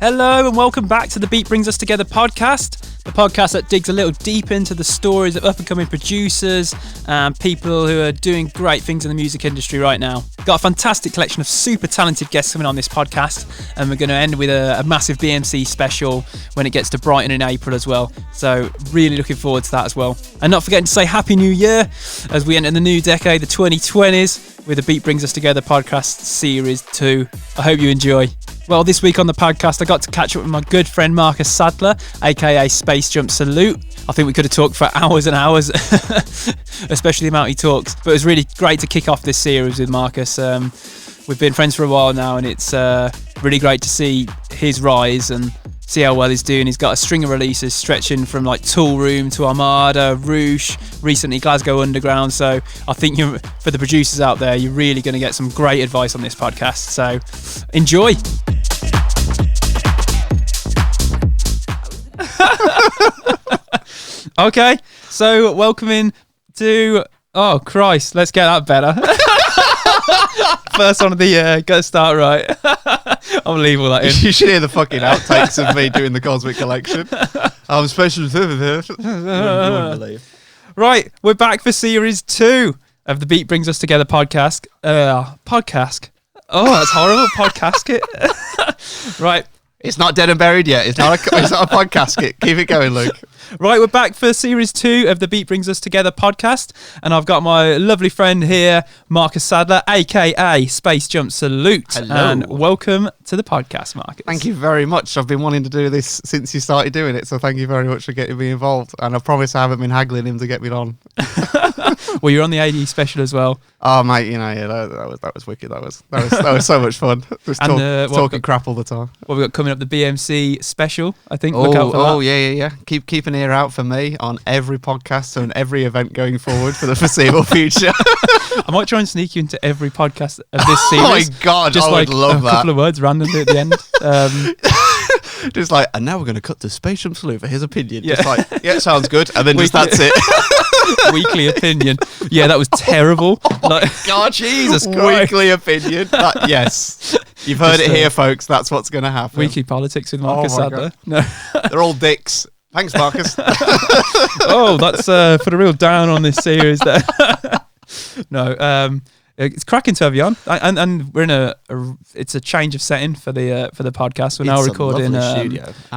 Hello and welcome back to the Beat Brings Us Together podcast, the podcast that digs a little deep into the stories of up-and-coming producers and people who are doing great things in the music industry right now. Got a fantastic collection of super talented guests coming on this podcast, and we're going to end with a massive BMC special when it gets to Brighton in April as well. So really looking forward to that as well. And not forgetting to say Happy New Year as we enter the new decade, the 2020s, with the Beat Brings Us Together podcast series 2. I hope you enjoy. Well, this week on the podcast, I got to catch up with my good friend Marcus Sadler, aka Space Jump Salute. I think we could have talked for hours and hours, especially the amount he talks. But it was really great to kick off this series with Marcus. We've been friends for a while now, and it's really great to see his rise and see how well he's doing. He's got a string of releases stretching from like Tool Room to Armada, Rouge, recently Glasgow Underground. So I think for the producers out there, you're really going to get some great advice on this podcast. So enjoy. Okay, so welcome to... Oh, Christ, let's get that better. First one of the year, gotta start right. I'll leave all that in. You should hear the fucking outtakes of me doing the Cosmic Collection. I'm special. Right, we're back for series 2 of the Beat Brings Us Together podcast. Podcast. Oh, that's horrible. Podcast it. Right. It's not dead and buried yet. It's not a podcast. Keep it going, Luke. Right, we're back for series 2 of the Beat Brings Us Together podcast, and I've got my lovely friend here, Marcus Sadler, aka Space Jump Salute. Hello. And welcome to the podcast, Marcus. Thank you very much. I've been wanting to do this since you started doing it, so thank you very much for getting me involved. And I promise I haven't been haggling him to get me on. Well, you're on the AD special as well. Oh, mate, that was wicked. That was so much fun. Just talking crap all the time. What we got coming up, the BMC special, I think. Look out for that. Yeah. Keep an ear out for me on every podcast and every event going forward for the foreseeable future. I might try and sneak you into every podcast of this series. Oh my God, just I would love that. A couple of words randomly at the end. Just like, and now we're going to cut to Space Jump Salute for his opinion. Yeah. Just like, yeah, sounds good. And then just that's it. Weekly opinion. Yeah, that was terrible. Oh my God, Jesus Christ. Weekly opinion. Yes. You've heard it here, folks. That's what's going to happen. Weekly politics with Marcus Sadler. No. They're all dicks. Thanks, Marcus. Oh, that's put a real down on this series there. No, it's cracking to have you on, and we're in it's a change of setting for the podcast. We're now recording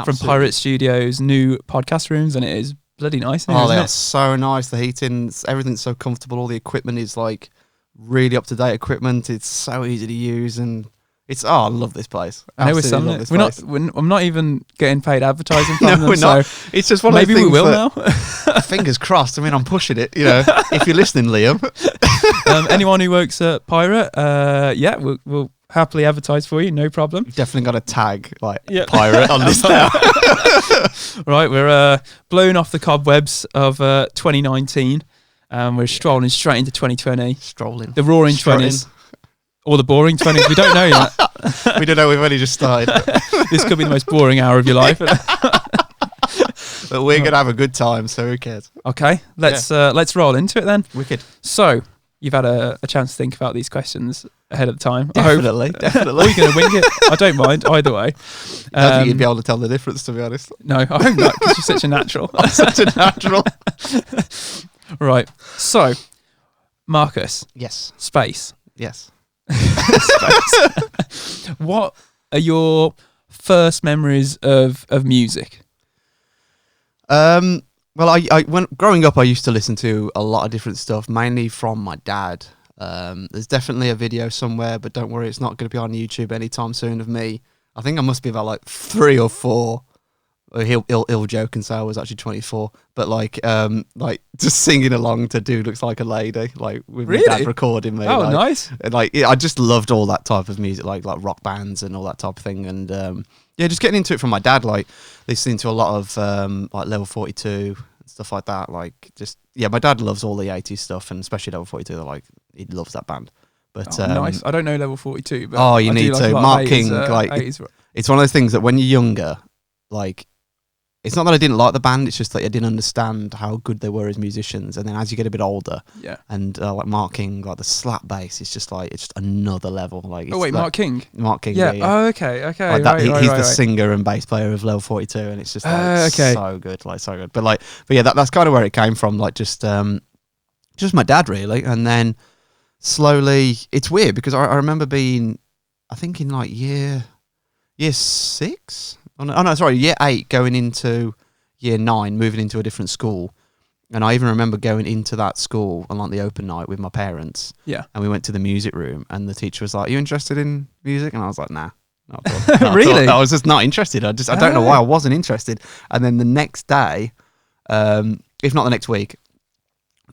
from Pirate Studios' new podcast rooms, and it is bloody nice. Oh, they're so nice. The heating, everything's so comfortable. All the equipment is like really up to date equipment. It's so easy to use, and I love this place. I know we're selling it. I'm not even getting paid advertising from them. No, we're not. So it's just one of those things. Maybe we will now. Fingers crossed. I mean, I'm pushing it. If you're listening, Liam. Anyone who works at Pirate, we'll happily advertise for you. No problem. You've definitely got a tag Pirate on this now. Right, we're blowing off the cobwebs of 2019. We're strolling straight into 2020. Strolling. The roaring 20s. Or the boring 20s. We don't know yet. We don't know. We've only just started. This could be the most boring hour of your life. But we're going to have a good time, so who cares? Okay, let's roll into it then. Wicked. So, you've had a chance to think about these questions ahead of the time. Definitely. Or you're going to wing it. I don't mind, either way. I don't think you'd be able to tell the difference, to be honest. No, I hope not, because you're such a natural. I'm such a natural. Right, so, Marcus. Yes. Space. Yes. What are your first memories of music? Well, when growing up, I used to listen to a lot of different stuff, mainly from my dad. There's definitely a video somewhere, but don't worry, it's not going to be on YouTube anytime soon of me. I think I must be about like 3 or 4. He'll joke and say I was actually 24, but like just singing along to "Dude Looks Like a Lady," like with my dad recording me. Oh, nice! And I just loved all that type of music, like rock bands and all that type of thing. And just getting into it from my dad, like listening to a lot of like Level 42 and stuff like that. Like my dad loves all the 80s stuff, and especially Level 42. Like he loves that band. But nice. I don't know Level 42, but you need to. Mark King, like 80s. It's one of those things that when you're younger, like. it's not that I didn't like the band, it's just that I didn't understand how good they were as musicians. And then as you get a bit older, and like Mark King, like the slap bass, it's just another level. Like, oh wait, like, Mark King. Yeah. Oh, okay. Like that, he's the singer and bass player of Level 42, and it's just so good, so good. But yeah, that's kind of where it came from. Like just my dad really, and then slowly, it's weird because I remember being, I think in like year 6. Year 8, going into year 9, moving into a different school. And I even remember going into that school on like the open night with my parents. Yeah. And we went to the music room, and the teacher was like, "Are you interested in music?" And I was like, "Nah." Not at all. Really? I was just not interested. I don't know why I wasn't interested. And then the next day, if not the next week,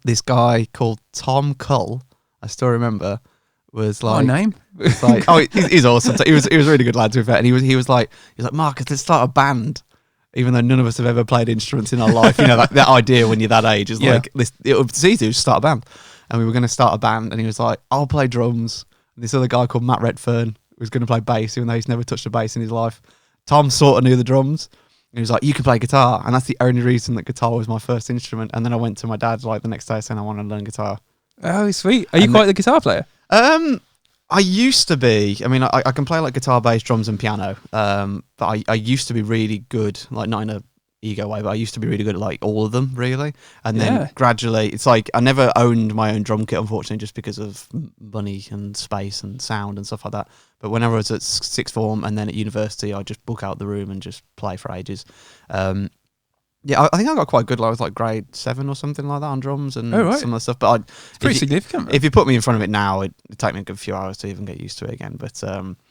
this guy called Tom Cull, I still remember, was like, what a name. It's like, he's awesome. So he was a really good lad, to be fair. And he was like, "Marcus, let's start a band." Even though none of us have ever played instruments in our life, you know, that idea when you're that age is like, it's easy to just start a band. And we were going to start a band, and he was like, "I'll play drums." And this other guy called Matt Redfern was going to play bass, even though he's never touched a bass in his life. Tom sort of knew the drums. And he was like, "You can play guitar." And that's the only reason that guitar was my first instrument. And then I went to my dad like the next day saying I want to learn guitar. Oh, sweet. Are you quite the guitar player? I used to be. I mean, I can play like guitar, bass, drums, and piano. But I used to be really good, like not in a ego way, but I used to be really good at like all of them, really. And then gradually, it's like I never owned my own drum kit, unfortunately, just because of money and space and sound and stuff like that. But whenever I was at sixth form and then at university, I'd just book out the room and just play for ages. Yeah, I think I got quite good. Like, I was like grade 7 or something like that on drums and some of the stuff. But it's pretty significant. If you put me in front of it now, it'd take me a good few hours to even get used to it again. But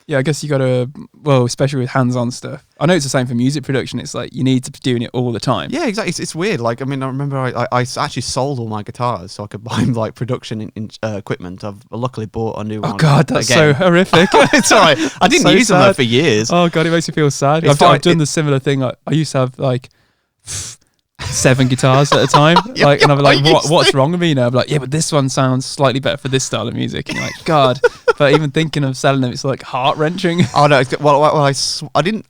yeah, I guess you got to, well, especially with hands-on stuff. I know it's the same for music production. It's like you need to be doing it all the time. Yeah, exactly. It's weird. Like, I mean, I remember I actually sold all my guitars so I could buy like production equipment. I've luckily bought a new one. Oh God, that's so horrific. It's all right. I didn't use them though for years. Oh God, it makes me feel sad. I've done the similar thing. I used to have like 7 guitars at a time, like, and I'm like, what's wrong with me now? I'm like, yeah, but this one sounds slightly better for this style of music. And you're like, God, but even thinking of selling them, it's like heart wrenching. Oh no,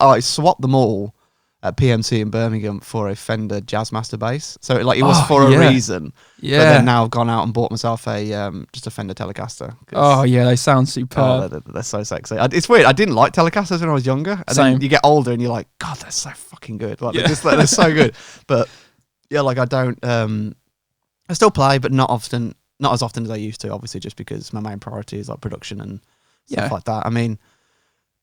I swapped them all at PMC in Birmingham for a Fender Jazzmaster bass. So like it was for a reason. Yeah. But then now I've gone out and bought myself a just a Fender Telecaster. Oh yeah, they sound superb. Oh, they're so sexy. It's weird. I didn't like Telecasters when I was younger, and then you get older and you're like, God, they're so fucking good. Like they're so good. But yeah, like I don't. I still play, but not as often as I used to. Obviously, just because my main priority is like production and stuff like that. I mean,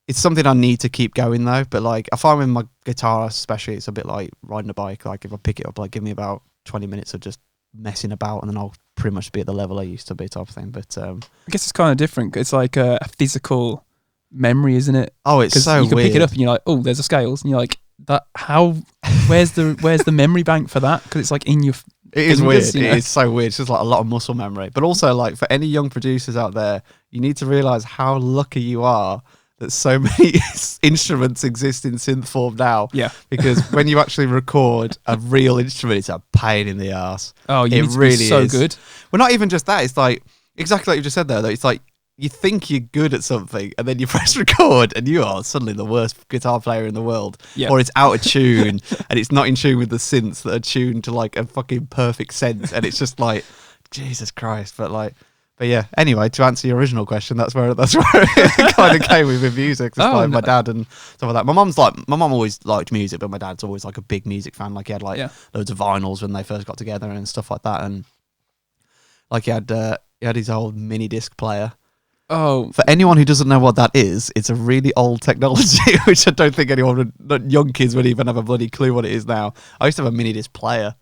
it's something I need to keep going though. But like, I find with my guitar, especially, it's a bit like riding a bike. Like if I pick it up, like give me about 20 minutes of just messing about, and then I'll pretty much be at the level I used to be, type of thing. But I guess it's kind of different. It's like a physical memory, isn't it? Oh, it's so you can weird. pick it up and you're like, oh, there's a scales, and you're like, that how? Where's the memory bank for that? Because it's like in your. It is weird. You know? It is so weird. It's just like a lot of muscle memory. But also, like for any young producers out there, you need to realize how lucky you are that so many instruments exist in synth form now. Yeah. Because when you actually record a real instrument, it's a pain in the ass. Oh, you need to be so good. Well, not even just that. It's like exactly like you just said there. Though it's like you think you're good at something, and then you press record, and you are suddenly the worst guitar player in the world. Yeah. Or it's out of tune, and it's not in tune with the synths that are tuned to like a fucking perfect sense, and it's just like Jesus Christ. But yeah. Anyway, to answer your original question, that's where it kind of came with music. It's like my dad and stuff like that. My mum always liked music, but my dad's always like a big music fan. Like he had loads of vinyls when they first got together and stuff like that, and like he had his old mini disc player. Oh, for anyone who doesn't know what that is, it's a really old technology, which I don't think young kids would even have a bloody clue what it is now. I used to have a mini disc player.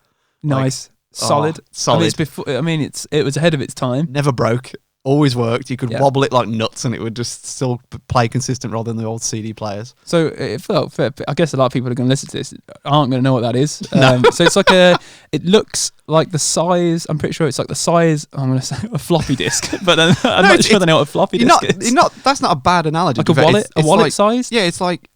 Nice. Solid. Solid. I mean, it was ahead of its time. Never broke. Always worked. You could wobble it like nuts and it would just still play consistent rather than the old CD players. So it felt fair. I guess a lot of people are going to listen to this aren't going to know what that is. No. So it's like it looks like the size, I'm pretty sure it's like the size, I'm going to say a floppy disk, but then I'm not sure they know what a floppy disk is. That's not a bad analogy. Like a wallet size? Yeah, it's like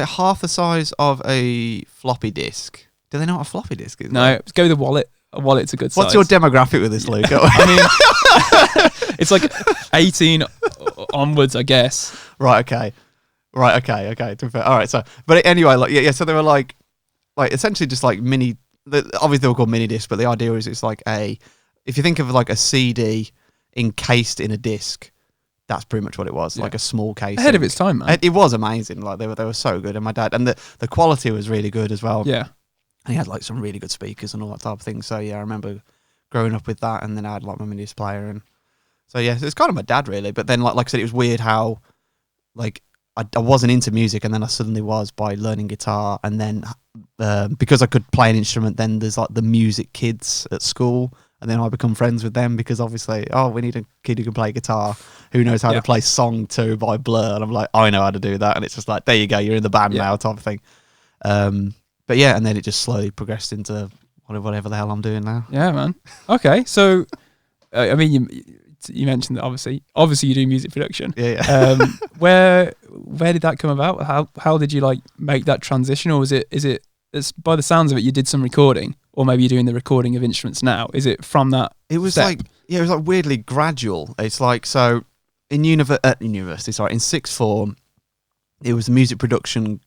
half the size of a floppy disk. Do they know what a floppy disk is? No, let's go with a wallet. A wallet's a good size. What's your demographic with this, Luke? I mean, it's like 18 onwards, I guess. Right, okay. To be fair. All right, so, but anyway, like, yeah, so they were like, like essentially just like mini. Obviously they were called mini discs, but the idea is it's like if you think of like a CD encased in a disc, that's pretty much what it was, like a small case. Ahead of its time, man. It was amazing. Like they were so good, and my dad, and the quality was really good as well. Yeah, and he had like some really good speakers and all that type of thing. So yeah, I remember growing up with that, and then I had like my mini disc player, and so yeah, it's kind of my dad really. But then like I said, it was weird how like I wasn't into music, and then I suddenly was by learning guitar, and then because I could play an instrument, then there's like the music kids at school. And then I become friends with them because obviously, we need a kid who can play guitar, who knows how to play Song 2 by Blur. And I'm like, I know how to do that. And it's just like, there you go, you're in the band now type of thing. But yeah, and then it just slowly progressed into whatever the hell I'm doing now. Yeah, man. Okay, so, I mean, you mentioned that obviously you do music production. Yeah. Where did that come about? How did you like make that transition? Or is it by the sounds of it, you did some recording? Or maybe you're doing the recording of instruments now. Is it from that? It was step? it was like weirdly gradual. It's like, so in sixth form, it was a music production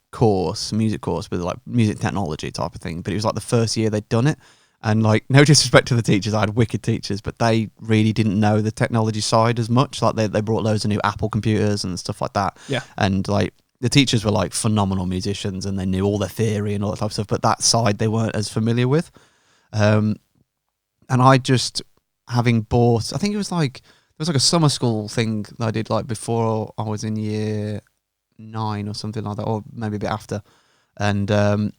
music course with like music technology type of thing. But it was like the first year they'd done it. And like, no disrespect to the teachers, I had wicked teachers, but they really didn't know the technology side as much. Like they brought loads of new Apple computers and stuff like that. Yeah. And like, the teachers were like phenomenal musicians and they knew all their theory and all that type of stuff, but that side they weren't as familiar with. And I just, having bought, I think it was like, there was like a summer school thing that I did like before I was in year 9 or something like that, or maybe a bit after. And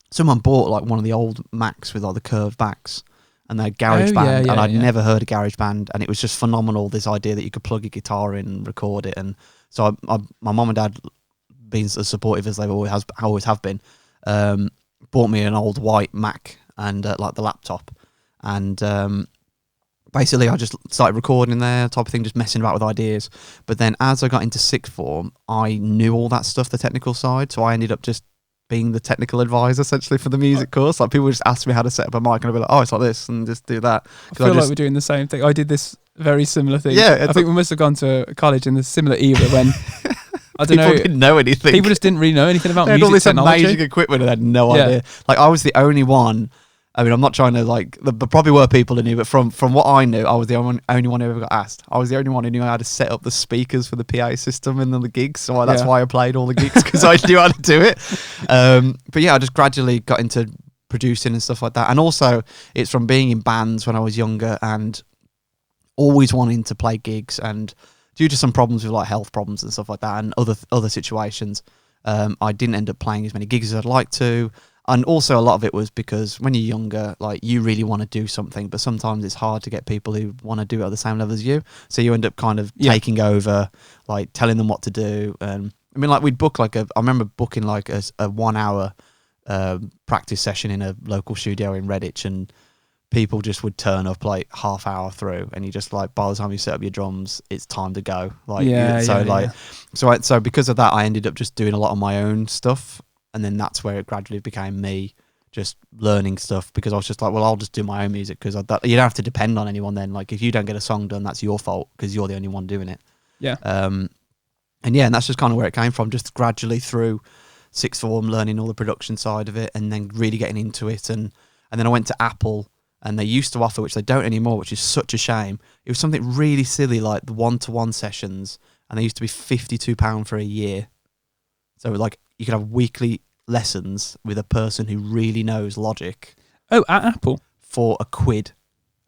someone bought like one of the old Macs with like the curved backs, and they had GarageBand, and I'd never heard of GarageBand, and it was just phenomenal, this idea that you could plug your guitar in and record it. And so my mum and dad, being as supportive as they always have been, bought me an old white Mac and like the laptop, and basically I just started recording there, type of thing, just messing about with ideas. But then as I got into sixth form, I knew all that stuff, the technical side, so I ended up just being the technical advisor essentially for the music course. Like people would just ask me how to set up a mic, and I'd be like, it's like this, and just do that. I feel like we're doing the same thing. I did this very similar thing. Yeah, I think we must have gone to college in the similar era when I don't people know. Didn't know anything. People just didn't really know anything about they had music all this technology. amazing equipment and they had no idea. Like I was the only one. I mean, I'm not trying to like. There probably were people who knew, but from what I knew, I was the only one who ever got asked. I was the only one who knew how to set up the speakers for the PA system and then the gigs. So that's why I played all the gigs, because I knew how to do it. But yeah, I just gradually got into producing and stuff like that. And also, it's from being in bands when I was younger and always wanting to play gigs, and due to some problems with like health problems and stuff like that and other situations, I didn't end up playing as many gigs as I'd like to. And also a lot of it was because when you're younger, like you really want to do something, but sometimes it's hard to get people who want to do it at the same level as you. So you end up kind of taking over, like telling them what to do. I mean, like we'd book I remember booking like a 1 hour practice session in a local studio in Redditch, and people just would turn up like half hour through, and you just like, by the time you set up your drums, it's time to go. So because of that, I ended up just doing a lot of my own stuff. And then that's where it gradually became me just learning stuff, because I was just like, well, I'll just do my own music, because you don't have to depend on anyone then. Like if you don't get a song done, that's your fault because you're the only one doing it. Yeah. And that's just kind of where it came from, just gradually through sixth form, learning all the production side of it, and then really getting into it. And then I went to Apple, and they used to offer, which they don't anymore, which is such a shame. It was something really silly like the 1-to-1 sessions, and they used to be £52 for a year. So like you could have weekly lessons with a person who really knows Logic. Oh, at Apple? For £1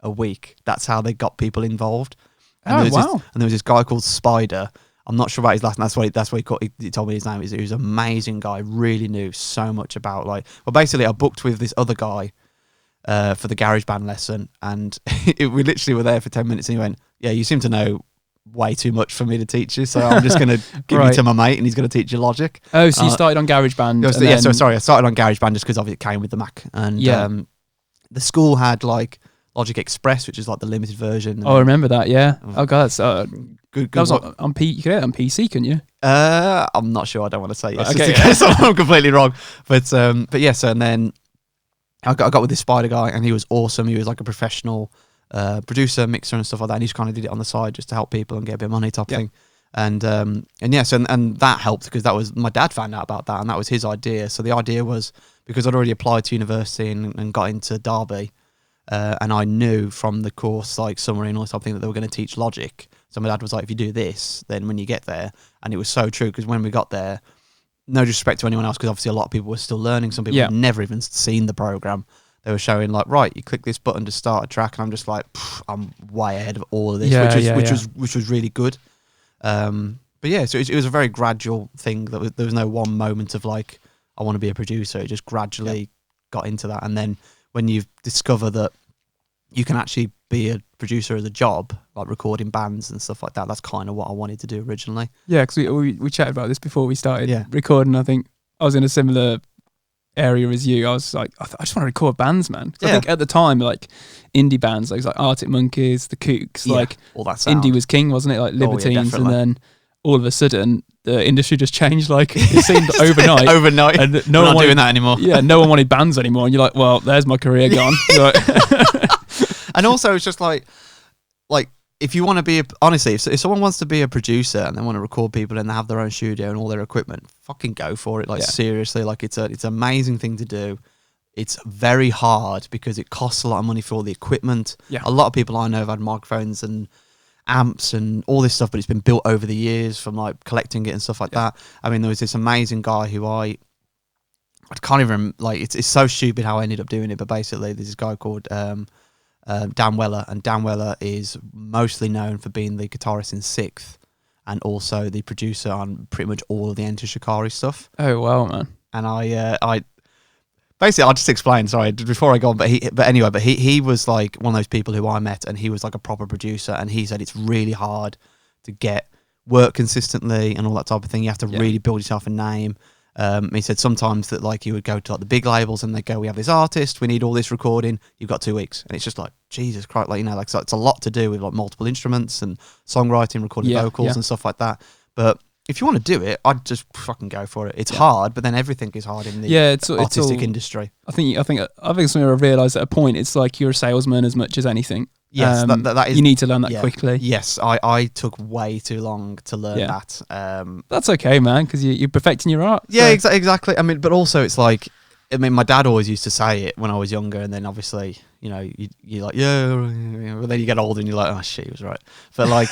a week. That's how they got people involved. And wow. There was this guy called Spider. I'm not sure about his last name. That's what he told me his name is. He was an amazing guy, really knew so much about basically I booked with this other guy for the GarageBand lesson, and we literally were there for 10 minutes, and he went, yeah, you seem to know way too much for me to teach you, so I'm just going to give you to my mate and he's going to teach you Logic. Oh, so you started on GarageBand? I started on GarageBand just because obviously it came with the Mac, and the school had like Logic Express, which is like the limited version. I remember that, yeah. Oh god, that's good. That was on you could get it on PC, couldn't you? I'm not sure, I don't want to say yes, okay, just in case I'm completely wrong, but yes, and then I got with this Spider guy, and he was awesome. He was like a professional producer, mixer and stuff like that, and he just kind of did it on the side just to help people and get a bit of money type thing. And that helped, because that was, my dad found out about that, and that was his idea. So the idea was, because I'd already applied to university and got into Derby, and I knew from the course like summary or something that they were going to teach Logic. So my dad was like, if you do this, then when you get there, and it was so true, because when we got there, no disrespect to anyone else, because obviously a lot of people were still learning. Some people had never even seen the program. They were showing like, right, you click this button to start a track, and I'm just like, I'm way ahead of all of this, which was really good. But yeah, so it was a very gradual thing. There was no one moment of like, I want to be a producer. It just gradually got into that, and then when you discover that you can actually be a producer as a job, like recording bands and stuff like that, that's kind of what I wanted to do originally. Yeah, because we chatted about this before we started recording. I think I was in a similar area as you. I was like, I just want to record bands, man. I think at the time, like indie bands, like Arctic Monkeys, the Kooks, like all that sound. Indie was king, wasn't it? Like Libertines, and then all of a sudden the industry just changed. Like it seemed overnight, and no one doing that anymore. Yeah, no one wanted bands anymore, and you're like, well, there's my career gone. And also, it's just like if you want to be honestly, if someone wants to be a producer and they want to record people and they have their own studio and all their equipment, fucking go for it. Like seriously, like it's an amazing thing to do. It's very hard because it costs a lot of money for all the equipment. Yeah. A lot of people I know have had microphones and amps and all this stuff, but it's been built over the years from like collecting it and stuff like that. I mean, there was this amazing guy who I can't even, like, it's so stupid how I ended up doing it, but basically there's this guy called Dan Weller, and Dan Weller is mostly known for being the guitarist in Sixth and also the producer on pretty much all of the Enter Shikari stuff. Oh wow, man! And I basically, I'll just explain. Sorry, before I go on, but he was like one of those people who I met, and he was like a proper producer, and he said it's really hard to get work consistently and all that type of thing. You have to really build yourself a name. He said sometimes that like you would go to like the big labels and they go, we have this artist, we need all this recording, you've got 2 weeks, and it's just like Jesus Christ, like, you know, like, so it's a lot to do with like multiple instruments and songwriting, recording vocals and stuff like that. But if you want to do it, I'd just fucking go for it. It's hard, but then everything is hard in the artistic industry. I think something I've realised at a point, it's like you're a salesman as much as anything. Yes, that is. You need to learn that quickly. Yes, I took way too long to learn that. That's okay, man, because you're perfecting your art. Yeah, exactly. I mean, but also it's like, I mean, my dad always used to say it when I was younger, and then obviously, you know, you're like, but then you get older and you're like, oh shit, he was right. But like,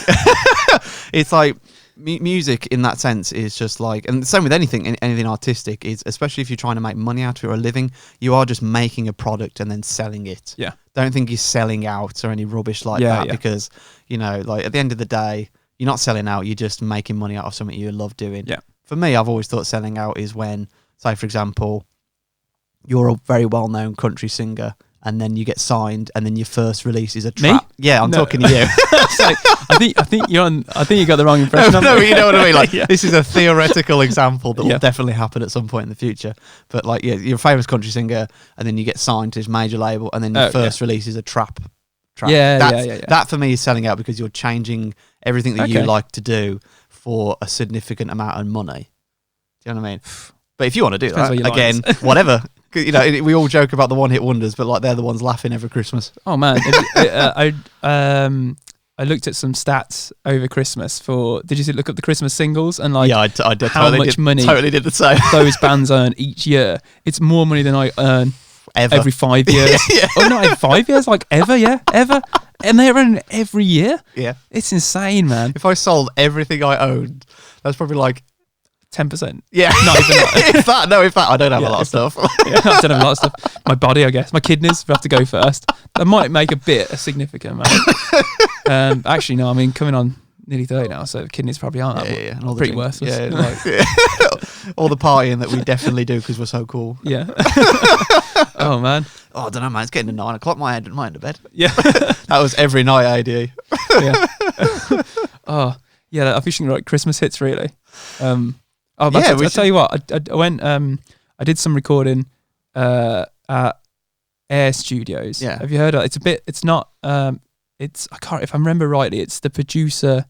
it's like music in that sense is just like, and the same with anything artistic is, especially if you're trying to make money out of it or a living, you are just making a product and then selling it. Yeah. Don't think you're selling out or any rubbish like that, because, you know, like at the end of the day, you're not selling out, you're just making money out of something you love doing. Yeah. For me, I've always thought selling out is when, say for example, you're a very well-known country singer and then you get signed and then your first release is a trap. Me? Yeah, I'm talking to you. Like, I think you got the wrong impression. No, you know what I mean? Like, this is a theoretical example that will definitely happen at some point in the future. But like, yeah, you're a famous country singer and then you get signed to this major label and then your first release is a trap. That for me is selling out, because you're changing everything that you like to do for a significant amount of money. Do you know what I mean? But if you want to do that, again, whatever. You know, we all joke about the one-hit wonders, but like they're the ones laughing every Christmas. Oh man, I looked at some stats over Christmas for. Did you look up the Christmas singles and like? Yeah, I did. How much money? Totally did the same. Those bands earn each year. It's more money than I earn every 5 years. Oh, not every 5 years, like ever. Yeah, ever. And they earn every year. Yeah, it's insane, man. If I sold everything I owned, that's probably like 10%. Yeah. Not even that. if that, I don't have a lot of stuff. I don't have a lot of stuff. My body, I guess. My kidneys have to go first. That might make a significant amount. Actually, no, I mean, coming on nearly 30 now, so kidneys probably aren't and all pretty the worthless. All the partying that we definitely do because we're so cool. Yeah. Oh, man. Oh, I don't know, man. It's getting to 9 o'clock. My end of bed. Yeah. That was every night, AD. Yeah. Oh, yeah, I think like Christmas hits, really. I'll tell you what, I went, I did some recording at Air Studios. Yeah. Have you heard of it? It's not, I can't, if I remember rightly, it's the producer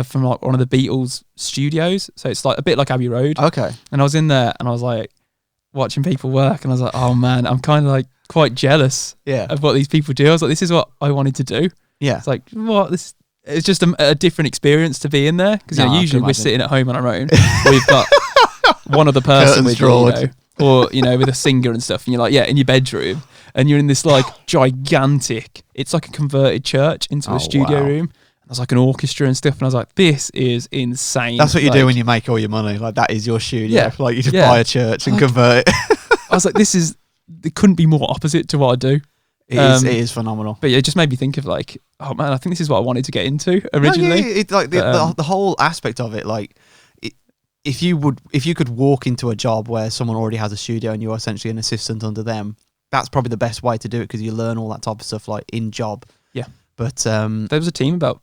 from like one of the Beatles studios. So it's like a bit like Abbey Road. Okay. And I was in there and I was like watching people work and I was like, oh man, I'm kind of like quite jealous of what these people do. I was like, this is what I wanted to do. Yeah. It's like, what? It's just a different experience to be in there, because usually we're sitting at home on our own. We've got one other person with you know, or with a singer and stuff, and you're like, in your bedroom, and you're in this like gigantic, it's like a converted church into a studio room. There's like an orchestra and stuff, and I was like, this is insane. That's what you do when you make all your money. Like, that is your studio. Yeah. Like, you just buy a church and convert it. I was like, it couldn't be more opposite to what I do. It is phenomenal. But it just made me think of like, oh man, I think this is what I wanted to get into originally. No, it's like the whole aspect of it, like, if you could walk into a job where someone already has a studio and you're essentially an assistant under them, that's probably the best way to do it, because you learn all that type of stuff like in job. Yeah. But there was a team about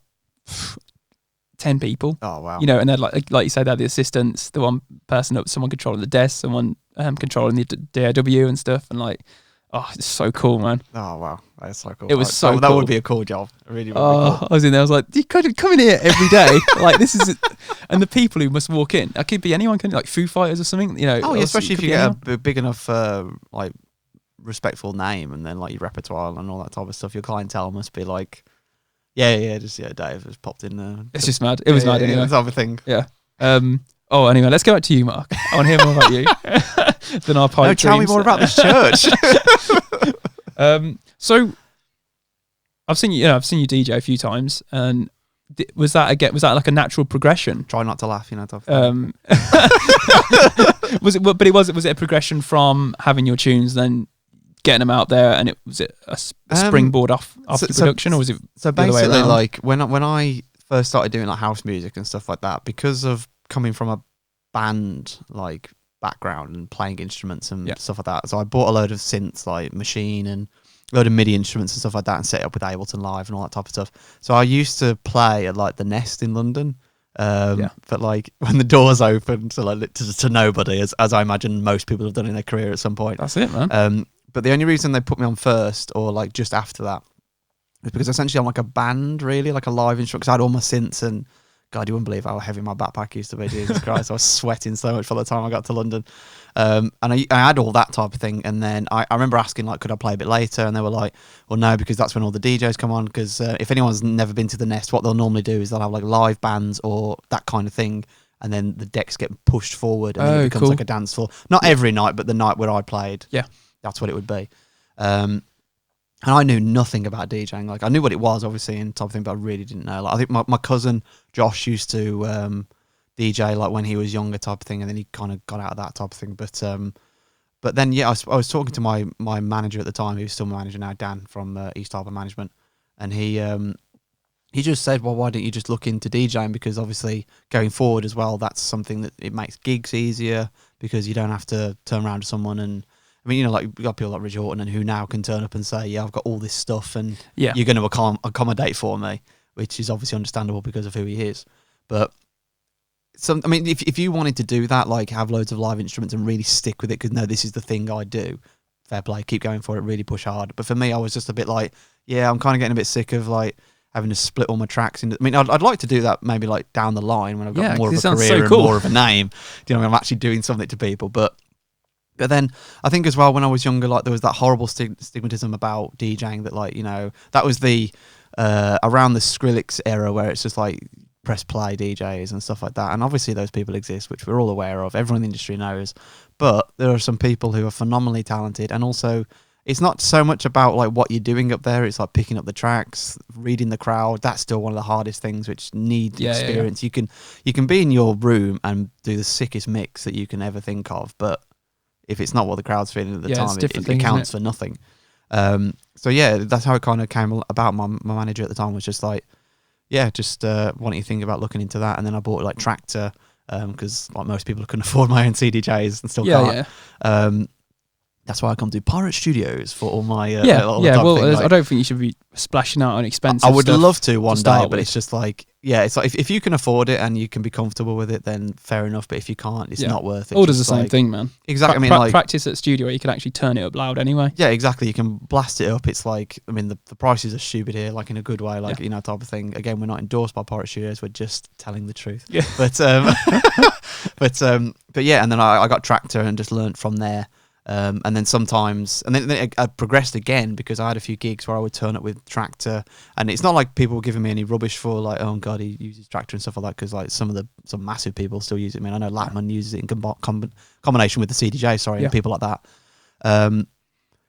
10 people. Oh wow. And they're like you said, they're the assistants, the one person, someone controlling the desk, someone controlling the DAW and stuff, and like, oh, it's so cool, man. Oh wow, that's so cool. It was so cool. That would be a cool job. It really would be cool. I was in there, I was like, you could come in here every day. Like, this is and the people who must walk in, it could be anyone, like Foo Fighters or something, Oh yeah, especially if you get a big enough like respectful name, and then like your repertoire and all that type of stuff, your clientele must be like, Dave has popped in there. It's just mad. It was mad anyway. That type of thing. Yeah. Anyway, let's go back to you, Mark. I want to hear more about you than our pipe dreams. Tell me more about this church. So I've seen you DJ a few times, and was that like a natural progression? Try not to laugh, type of thing. Was it a progression from having your tunes, then getting them out there, and was it a springboard off the production, or was it so basically like when I first started doing like house music and stuff like that, because of coming from a band like background and playing instruments and stuff like that, so I bought a load of synths, like Machine and a load of MIDI instruments and stuff like that, and set it up with Ableton Live and all that type of stuff. So I used to play at like the Nest in London, but like when the doors opened to nobody, as I imagine most people have done in their career at some point. That's it, man. But the only reason they put me on first, or like just after that, is because essentially I'm like a band, really, like a live instrument, because I had all my synths, and God, you wouldn't believe how heavy my backpack used to be. Jesus Christ, I was sweating so much by the time I got to London. And I had all that type of thing, and then I remember asking, like, could I play a bit later? And they were like, well, no, because that's when all the DJs come on, because if anyone's never been to the Nest, what they'll normally do is they'll have like live bands or that kind of thing, and then the decks get pushed forward, and then it becomes like a dance floor. Not every night, but the night where I played, that's what it would be. And I knew nothing about DJing. Like, I knew what it was, obviously, and type of thing, but I really didn't know. Like, I think my cousin Josh used to DJ like when he was younger, type of thing, and then he kind of got out of that type of thing. But then I was talking to my manager at the time, who's still my manager now, Dan from East Harbour Management, and he just said, well, why don't you just look into DJing, because obviously going forward as well, that's something that it makes gigs easier, because you don't have to turn around to someone and, I mean, like, we got people like Rich Horton, and who now can turn up and say, yeah, I've got all this stuff, and you're going to accommodate for me, which is obviously understandable because of who he is. But I mean, if you wanted to do that, like have loads of live instruments and really stick with it, because no, this is the thing I do, fair play, keep going for it, really push hard. But for me, I was just a bit like, I'm kind of getting a bit sick of like having to split all my tracks into. I mean, I'd like to do that maybe like down the line when I've got more of a career and more of a name. I'm actually doing something to people, But then I think as well, when I was younger, like there was that horrible stigmatism about DJing, that like, that was the around the Skrillex era, where it's just like press play DJs and stuff like that. And obviously those people exist, which we're all aware of, everyone in the industry knows. But there are some people who are phenomenally talented, and also it's not so much about like what you're doing up there, it's like picking up the tracks, reading the crowd. That's still one of the hardest things, which needs experience. You can be in your room and do the sickest mix that you can ever think of, but if it's not what the crowd's feeling at the time, it counts for nothing. So that's how it kind of came about. My manager at the time was just like, wanting to think about looking into that. And then I bought like Tractor, because like most people couldn't afford my own CDJs and still can't. That's why I come to Pirate Studios for all my I don't think you should be splashing out on expensive I would stuff love to one day, but with. it's just like, it's like if you can afford it and you can be comfortable with it, then fair enough. But if you can't, it's not worth it. All does the same thing, man. Exactly. I mean, like practice at studio, you can actually turn it up loud anyway. Yeah, exactly. You can blast it up. It's like, I mean, the prices are stupid here, like in a good way, like type of thing. Again, we're not endorsed by Pirate Studios. We're just telling the truth. Yeah. But but yeah, and then I got Tractor and just learned from there. And then sometimes, and then I progressed again because I had a few gigs where I would turn up with Tractor, and it's not like people were giving me any rubbish for like, oh god, he uses Tractor and stuff like that, because like some massive people still use it. I mean, I know Latman uses it in combination with the CDJ, and people like that.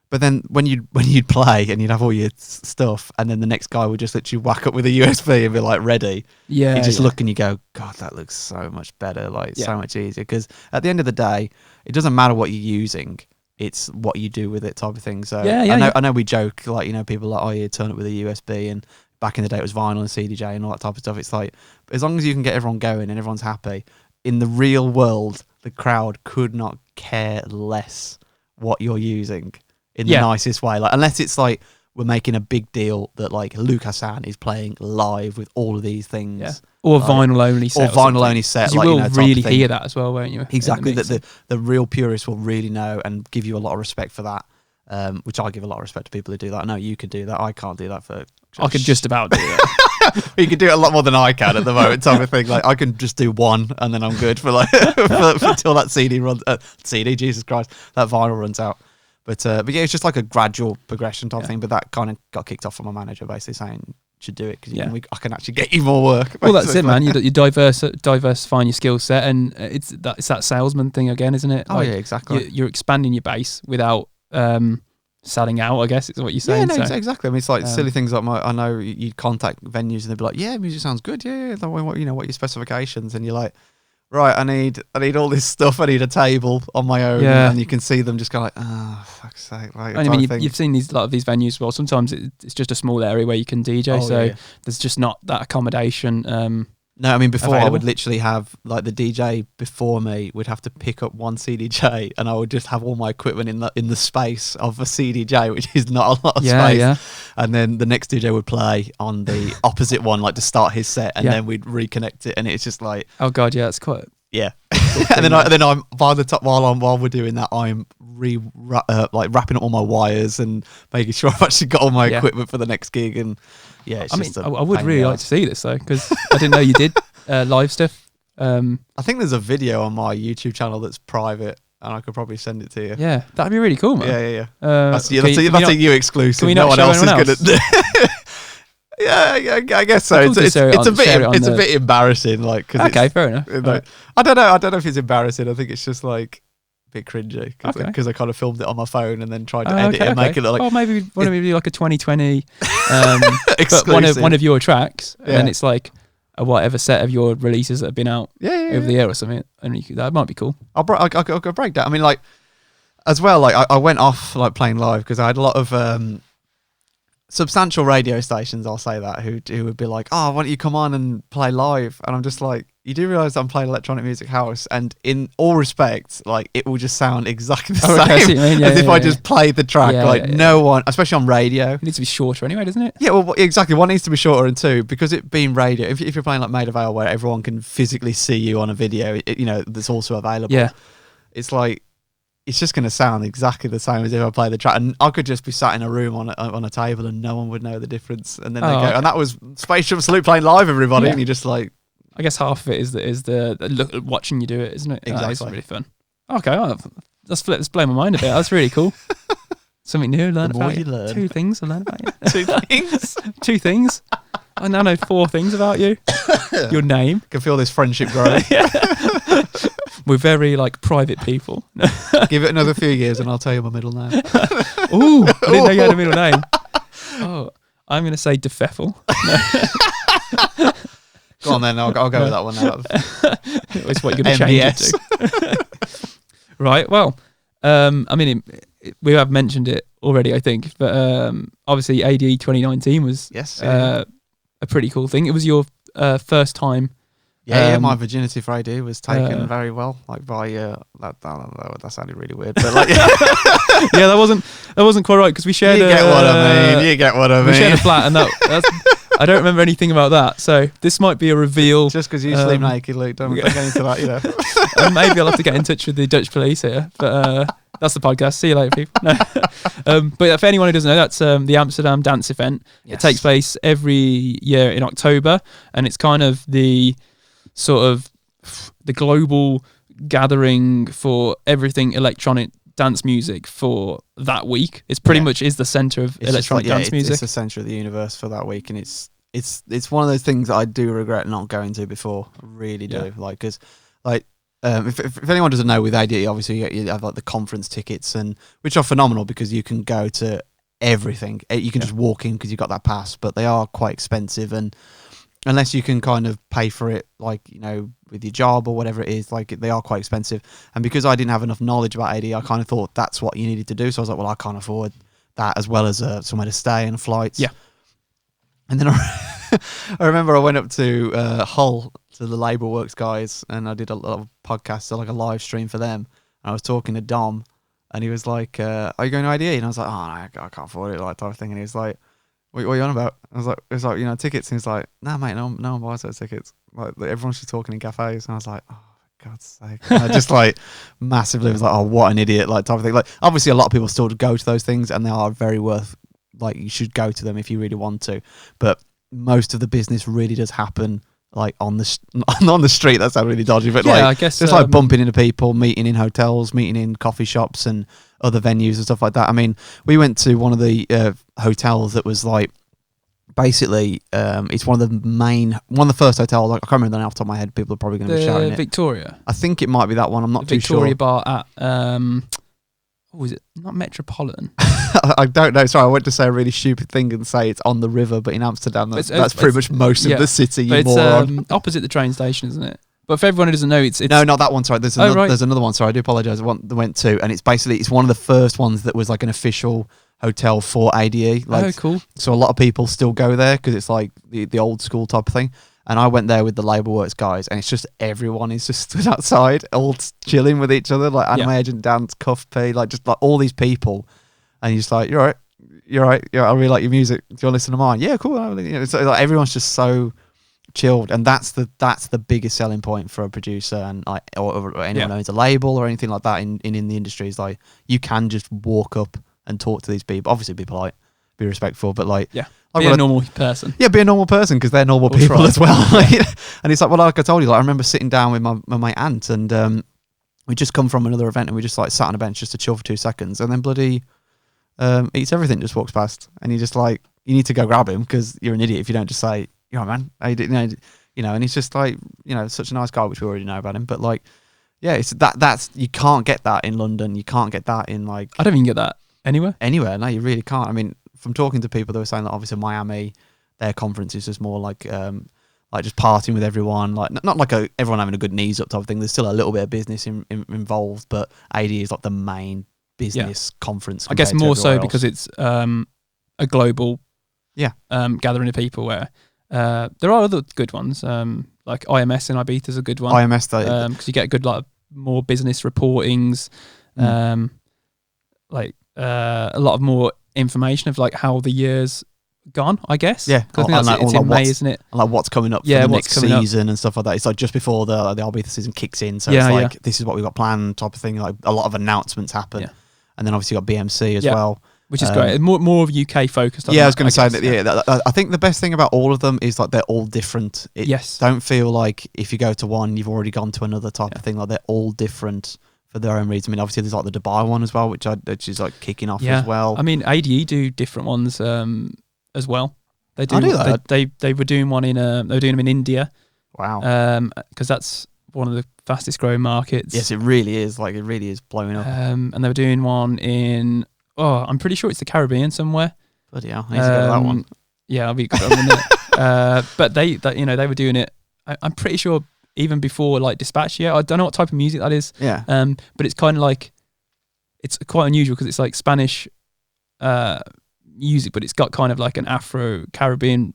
But then when you'd play and you'd have all your stuff, and then the next guy would just literally whack up with a USB and be like ready. Yeah, you just look and you go, God, that looks so much better, like so much easier. Because at the end of the day, it doesn't matter what you're using; it's what you do with it, type of thing. So I know we joke, like, you know, people are like, oh, you turn it with a USB, and back in the day it was vinyl and CDJ and all that type of stuff. It's like, as long as you can get everyone going and everyone's happy, in the real world, the crowd could not care less what you're using. In the nicest way, like, unless it's like we're making a big deal that like Luke Hassan is playing live with all of these things, or like, vinyl only set, You will like, really hear that as well, won't you? Exactly, that the real purists will really know and give you a lot of respect for that. Which I give a lot of respect to people who do that. I know you could do that. I can't do that I could just about do that. You could do it a lot more than I can at the moment, type of thing. Like, I can just do one and then I'm good for like until that CD runs. Jesus Christ, that vinyl runs out. But yeah, it's just like a gradual progression type thing. But that kind of got kicked off from my manager, basically saying you should do it because I can actually get you more work. Basically. Well, that's it, man. You're diversifying your skill set, and it's that salesman thing again, isn't it? Like, exactly. You're expanding your base without selling out, I guess is what you're saying. Yeah, no, exactly. I mean, it's like silly things like I know you'd contact venues and they'd be like, "Yeah, music sounds good. Yeah. What, what are your specifications?" And you're like, right, I need all this stuff. I need a table on my own, and you can see them just go like, oh, fuck's sake! Like, I mean, you've seen a lot of these venues. Well, sometimes it's just a small area where you can DJ, there's just not that accommodation. No, I mean, before available. I would literally have like the DJ before me would have to pick up one CDJ, and I would just have all my equipment in the space of a CDJ, which is not a lot of space. Yeah. And then the next DJ would play on the opposite one, like to start his set, and then we'd reconnect it, and it's just like, oh god, yeah, it's quite and then I'm by the top while we're doing that, I'm wrapping up all my wires and making sure I've actually got all my equipment for the next gig. And it's I would really like to see this though, because I didn't know you did live stuff. I think there's a video on my YouTube channel that's private, and I could probably send it to you. Yeah, that'd be really cool, man. Yeah. That's a you exclusive. No one else is gonna. Yeah, I guess so. It's a bit embarrassing, like. Okay, fair enough. Like, I don't know if it's embarrassing. I think it's just like a bit cringy because I kind of filmed it on my phone and then tried to edit it and make it look like. Oh, maybe want to do like a 2020, but one of your tracks, and it's like a whatever set of your releases that have been out over the year or something, and that might be cool. I'll break that. I mean, like, as well, like I went off like playing live because I had a lot of substantial radio stations, I'll say that, who would be like, oh, why don't you come on and play live? And I'm just like, you do realise I'm playing electronic music house, and in all respects, like, it will just sound exactly the same as if I just played the track. No one, especially on radio. It needs to be shorter anyway, doesn't it? Yeah, well, exactly. One needs to be shorter, and two, because it being radio, if you're playing like Maid of Ale where everyone can physically see you on a video, that's also available. Yeah. It's like, it's just going to sound exactly the same as if I play the track, and I could just be sat in a room on a table and no one would know the difference. And then they go, and that was Space Jump Salute playing live, everybody, and you just like. I guess half of it is the look watching you do it, isn't it? Exactly, it's really fun. Okay, let's blow my mind a bit. That's really cool. Something new, learn about you. Learn. 2 things I learned about you. 2 things. 2 things. I now know 4 things about you. Your name. Can feel this friendship growing. We're very like private people. Give it another few years and I'll tell you my middle name. Ooh, I didn't know you had a middle name. Oh, I'm going to say DeFeffel. Go on then, I'll go with that one now. It's what you're going to change it to. Right, well, I mean, we have mentioned it already, I think, but obviously AD 2019 was a pretty cool thing. It was your first time. Yeah, my virginity for AD was taken very well, like by that sounded really weird, but like yeah, that wasn't quite right because we shared. You get what I mean. We shared a flat, and that's I don't remember anything about that. So this might be a reveal. Just because you sleep naked, Luke, don't get into that, Maybe I'll have to get in touch with the Dutch police here, but that's the podcast. See you later, people. No. But for anyone who doesn't know, that's the Amsterdam dance event. Yes. It takes place every year in October, and it's kind of the sort of the global gathering for everything electronic dance music for that week. It's pretty much is the center of electronic dance music. It's the center of the universe for that week, and it's one of those things that I do regret not going to before. I really do. Like, because if anyone doesn't know, with ADE, obviously you have like the conference tickets, and which are phenomenal because you can go to everything. You can just walk in because you've got that pass, but they are quite expensive, and unless you can kind of pay for it, like, you know, with your job or whatever it is, like, they are quite expensive. And because I didn't have enough knowledge about AD, I kind of thought that's what you needed to do. So I was like, well, I can't afford that, as well as somewhere to stay and flights. Yeah. And then I remember I went up to Hull to the Labour Works guys, and I did a lot of podcasts, so like a live stream for them. And I was talking to Dom, and he was like, are you going to IDE? And I was like, oh, no, I can't afford it, like, type of thing. And he was like, what are you on about? I was like, it's like, you know, tickets. And he's like, nah, mate, no one buys those tickets. Like, everyone's just talking in cafes. And I was like, oh, for God's sake. And I just like massively was like, oh, what an idiot, like, type of thing. Like, obviously a lot of people still go to those things, and they are very worth, like, you should go to them if you really want to. But most of the business really does happen like on the on the street. That sounds really dodgy, but like, I guess just like bumping into people, meeting in hotels, meeting in coffee shops and other venues and stuff like that. I mean, we went to one of the hotels that was like, basically, it's one of the first hotels. Like, I can't remember the name off the top of my head. People are probably going to be shouting it. Victoria. I think it might be that one. I'm not too sure. Victoria Bar at was it not Metropolitan? I don't know. Sorry, I went to say a really stupid thing and say it's on the river, but in Amsterdam, that's pretty much most of the city. You moron. It's opposite the train station, isn't it? But for everyone who doesn't know, it's no, not that one. Sorry, there's another one. Sorry, I do apologise. One that went to, and it's one of the first ones that was like an official hotel for ADE. Like, oh, cool. So a lot of people still go there because it's like the old school type of thing. And I went there with the Labour Works guys, and it's just everyone is just stood outside, all chilling with each other, like Anime Agent Dance, Cuff P, like just like all these people. And you're just like, you're right. Yeah, I really like your music. Do you want to listen to mine? Yeah, cool. You know, it's like everyone's just so chilled, and that's the biggest selling point for a producer and like or anyone who owns a label or anything like that in the industry. Is like, you can just walk up and talk to these people. Obviously, be polite, be respectful, but like, be a normal person. Yeah, be a normal person because they're normal people as well. And it's like, well, like I told you, like, I remember sitting down with my aunt, and we just come from another event, and we just like sat on a bench just to chill for 2 seconds, and then bloody Eats Everything just walks past, and you just like, you need to go grab him because you're an idiot if you don't just say, you know, man, how you doing? You know, and he's just like, you know, such a nice guy, which we already know about him, but like, yeah, it's that's you can't get that in London. You can't get that in like, I don't even get that anywhere. No, you really can't. I mean, from talking to people, they were saying that obviously Miami, their conference is just more like just partying with everyone, like not like everyone having a good knees up type of thing. There's still a little bit of business involved, but AD is like the main business conference. I guess more so else. because it's a global gathering of people where there are other good ones, like IMS in Ibiza is a good one. IMS, because you get good like more business reportings, like a lot of more information of like how the year's gone, I guess. Yeah, I think it's in May, isn't it? Like what's coming up for the next season and stuff like that. It's like just before the Ibiza season kicks in, so it's like this is what we've got planned type of thing. Like a lot of announcements happen, and then obviously you got BMC as well. Which is great. More of UK focused. I was going to say that. Yeah, I think the best thing about all of them is like they're all different. Don't feel like if you go to one, you've already gone to another type of thing. Like they're all different for their own reasons. I mean, obviously there's like the Dubai one as well, which is like kicking off as well. I mean, ADE do different ones as well. They do. I do that. They were doing one in they were doing them in India. Wow. Because that's one of the fastest growing markets. Yes, it really is. Like it really is blowing up. And they were doing one in. Oh, I'm pretty sure it's the Caribbean somewhere. Bloody hell, I need to go to that one. Yeah, I'll be good on it. But they were doing it. I'm pretty sure even before like Dispatch. Yeah, I don't know what type of music that is. Yeah. But it's kind of like, it's quite unusual because it's like Spanish music, but it's got kind of like an Afro Caribbean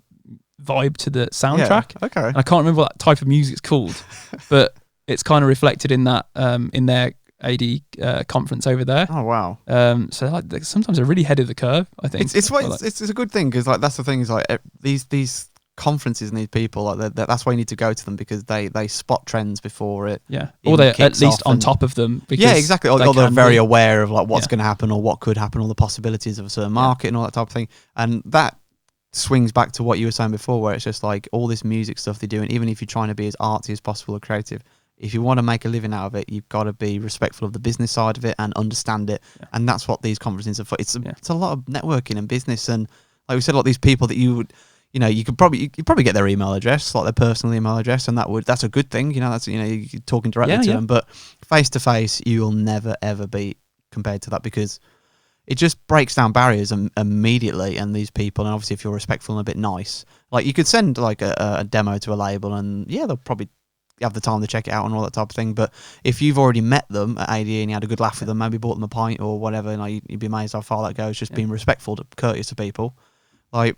vibe to the soundtrack. Yeah, okay. And I can't remember what that type of music's called, but it's kind of reflected in that in their AD conference over there. Oh wow! So like sometimes they're really ahead of the curve. I think it's a good thing because like that's the thing is like these conferences and these people like that's why you need to go to them because they spot trends before it. Yeah, or they're at least on top of them. Because yeah, exactly. Or they're very aware of like what's going to happen or what could happen or the possibilities of a certain market and all that type of thing. And that swings back to what you were saying before, where it's just like all this music stuff they're doing. Even if you're trying to be as artsy as possible or creative, if you want to make a living out of it, you've got to be respectful of the business side of it and understand it. Yeah. And that's what these conferences are for. It's a lot of networking and business. And like we said, a lot of these people that you would, you could probably get their email address, like their personal email address, and that's a good thing. That's you're talking directly to them. But face to face, you will never ever be compared to that, because it just breaks down barriers immediately. And these people, and obviously if you're respectful and a bit nice, like you could send like a demo to a label, and they'll probably have the time to check it out and all that type of thing. But if you've already met them at ADE and you had a good laugh with them, maybe bought them a pint or whatever, you'd be amazed how far that goes. Just being respectful, courteous to people. Like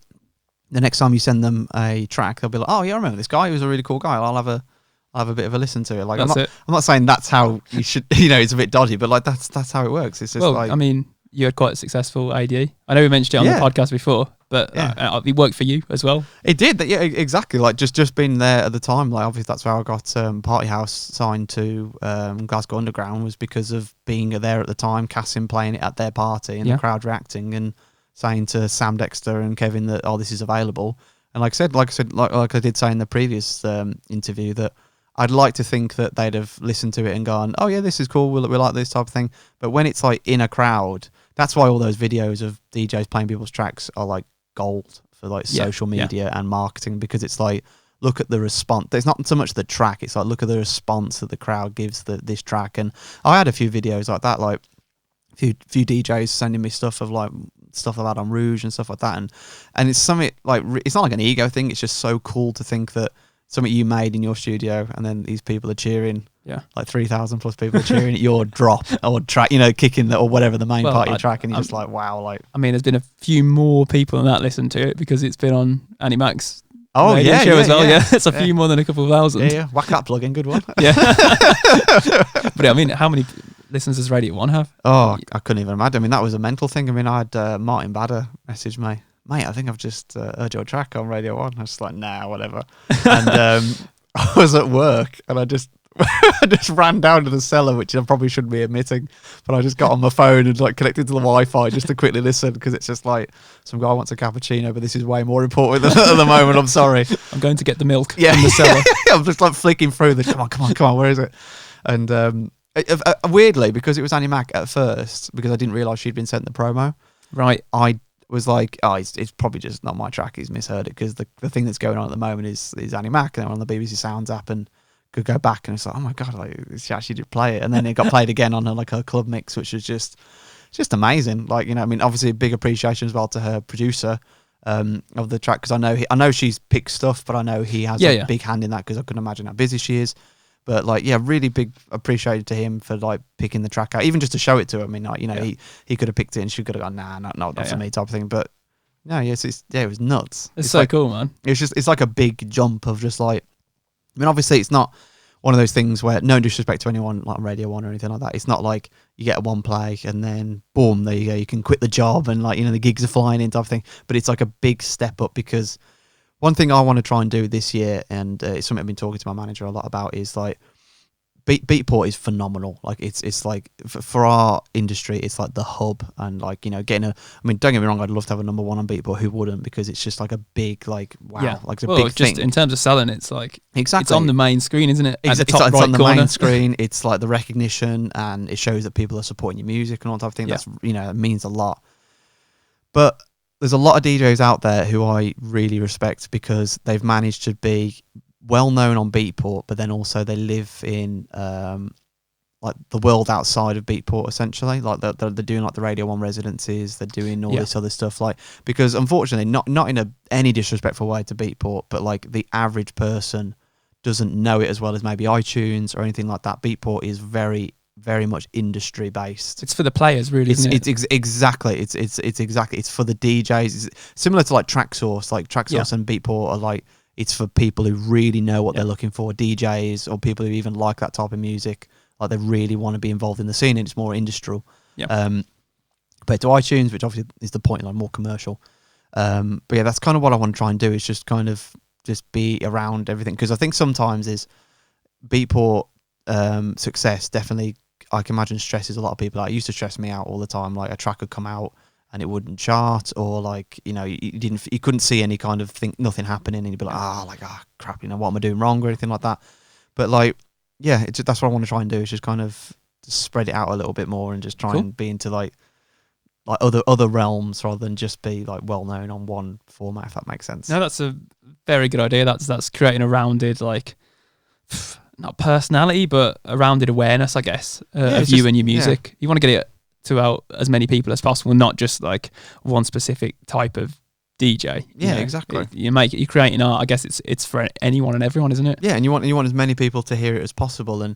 the next time you send them a track, they'll be like, "Oh yeah, I remember this guy. He was a really cool guy. I'll have a bit of a listen to it." Like I'm not saying that's how you should. It's a bit dodgy, but like that's how it works. It's just I mean, you had quite a successful ADE. I know we mentioned it on the podcast before, but it worked for you as well. It did. Yeah, exactly. Like just being there at the time. Like obviously that's where I got Party House signed to Glasgow Underground, was because of being there at the time. Cassim playing it at their party and the crowd reacting and saying to Sam Dexter and Kevin that this is available. And like I said, like I did say in the previous interview, that I'd like to think that they'd have listened to it and gone, "Oh yeah, this is cool. We like this type of thing." But when it's like in a crowd, that's why all those videos of DJs playing people's tracks are like gold for like social media and marketing, because it's like, look at the response. There's not so much the track. It's like, look at the response that the crowd gives this track. And I had a few videos like that, like few DJs sending me stuff of like stuff I've had on Rouge and stuff like that. And it's something like, it's not like an ego thing. It's just so cool to think that something you made in your studio, and then these people are cheering. Like 3,000 plus people are cheering at your drop or track, kicking or whatever the main part of your track, and you're just like, wow. Like, I mean, there's been a few more people than that listen to it because it's been on Annie Mac's show as well. Yeah, it's a few more than a couple of thousand. Yeah, whack that plug-in, good one. But I mean, how many listeners does Radio 1 have? Oh, I couldn't even imagine. I mean, that was a mental thing. I mean, I had Martin Badder message me, "Mate, I think I've just heard your track on Radio 1. I was like, nah, whatever. And I was at work, and I just ran down to the cellar, which I probably shouldn't be admitting, but I just got on my phone and like connected to the Wi-Fi just to quickly listen, because it's just like, some guy wants a cappuccino, but this is way more important at the moment. I'm sorry. I'm going to get the milk from the cellar. I'm just like flicking through the, come on, where is it? And weirdly, because it was Annie Mac at first, because I didn't realise she'd been sent the promo. Right. I was like, it's probably just not my track. He's misheard it, because the thing that's going on at the moment is Annie Mac, and they're on the BBC Sounds app, and could go back, and it's like, oh my god, like she actually did play it. And then it got played again on her club mix, which was just amazing. Like, I mean, obviously a big appreciation as well to her producer of the track, because I know she's picked stuff, but I know he has a big hand in that, because I couldn't imagine how busy she is. But like, really big appreciated to him for like picking the track out, even just to show it to her. I mean, like, he could have picked it and she could have gone, nah, not for me type of thing. But no, it was nuts. It's so like, cool, man. It's like a big jump of just like, I mean, obviously it's not one of those things where, no disrespect to anyone like on Radio 1 or anything like that, it's not like you get a one play and then boom, there you go, you can quit the job and like, the gigs are flying in type of thing. But it's like a big step up, because one thing I want to try and do this year, and it's something I've been talking to my manager a lot about, is like, Beatport is phenomenal. Like it's like for our industry, it's like the hub, and like getting I mean, don't get me wrong, I'd love to have a number one on Beatport. Who wouldn't? Because it's just like a big like like it's a big just thing. In terms of selling, it's like exactly it's on the main screen, isn't it? At the it's top right on the corner. main screen. It's like the recognition, and it shows that people are supporting your music and all that type of thing. That's it means a lot. But there's a lot of DJs out there who I really respect, because they've managed to be well known on Beatport, but then also they live in like the world outside of Beatport, essentially. Like they're doing like the Radio 1 residencies, they're doing all this other stuff. Like, because unfortunately, not in any disrespectful way to Beatport, but like the average person doesn't know it as well as maybe iTunes or anything like that. Beatport is very, very much industry based. It's for the players, really. Exactly. It's exactly. It's for the DJs. It's similar to like TrackSource. Like TrackSource and Beatport are like, it's for people who really know what they're looking for, DJs or people who even like that type of music. Like they really want to be involved in the scene, and it's more industrial. Compared to iTunes, which obviously is the point, like more commercial. But yeah, that's kind of what I want to try and do, is just kind of just be around everything. Because I think sometimes is Beatport success definitely, I can imagine, stresses a lot of people. Like, it used to stress me out all the time. Like a track would come out and it wouldn't chart, or like, you couldn't see any kind of thing, nothing happening, and you'd be like, crap, what am I doing wrong or anything like that. But like, yeah, that's what I want to try and do, is just kind of spread it out a little bit more and just try and be into like other realms rather than just be like well known on one format, if that makes sense. No, that's a very good idea. That's creating a rounded, like, not personality, but a rounded awareness, I guess, of you and your music. Yeah. You want to get it to out as many people as possible, not just like one specific type of DJ. Yeah, exactly. You're creating art. I guess it's for anyone and everyone, isn't it? Yeah, and you want as many people to hear it as possible. And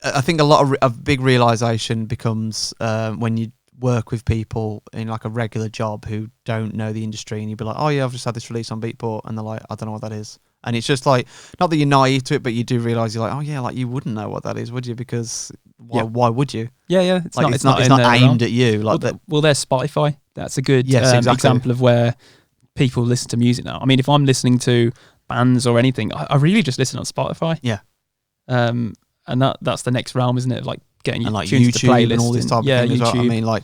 I think a lot of a big realization becomes when you work with people in like a regular job who don't know the industry, and you'd be like, oh yeah, I've just had this release on Beatport, and they're like, I don't know what that is. And it's just like, not that you're naive to it, but you do realize you're like, oh yeah, like you wouldn't know what that is, would you? Because why would you? Yeah. It's not aimed at you. Like there's Spotify. That's a good example of where people listen to music now. I mean, if I'm listening to bands or anything, I really just listen on Spotify. Yeah. And that's the next realm, isn't it? Like getting and like tunes YouTube to playlist and all this type of thing as well. YouTube.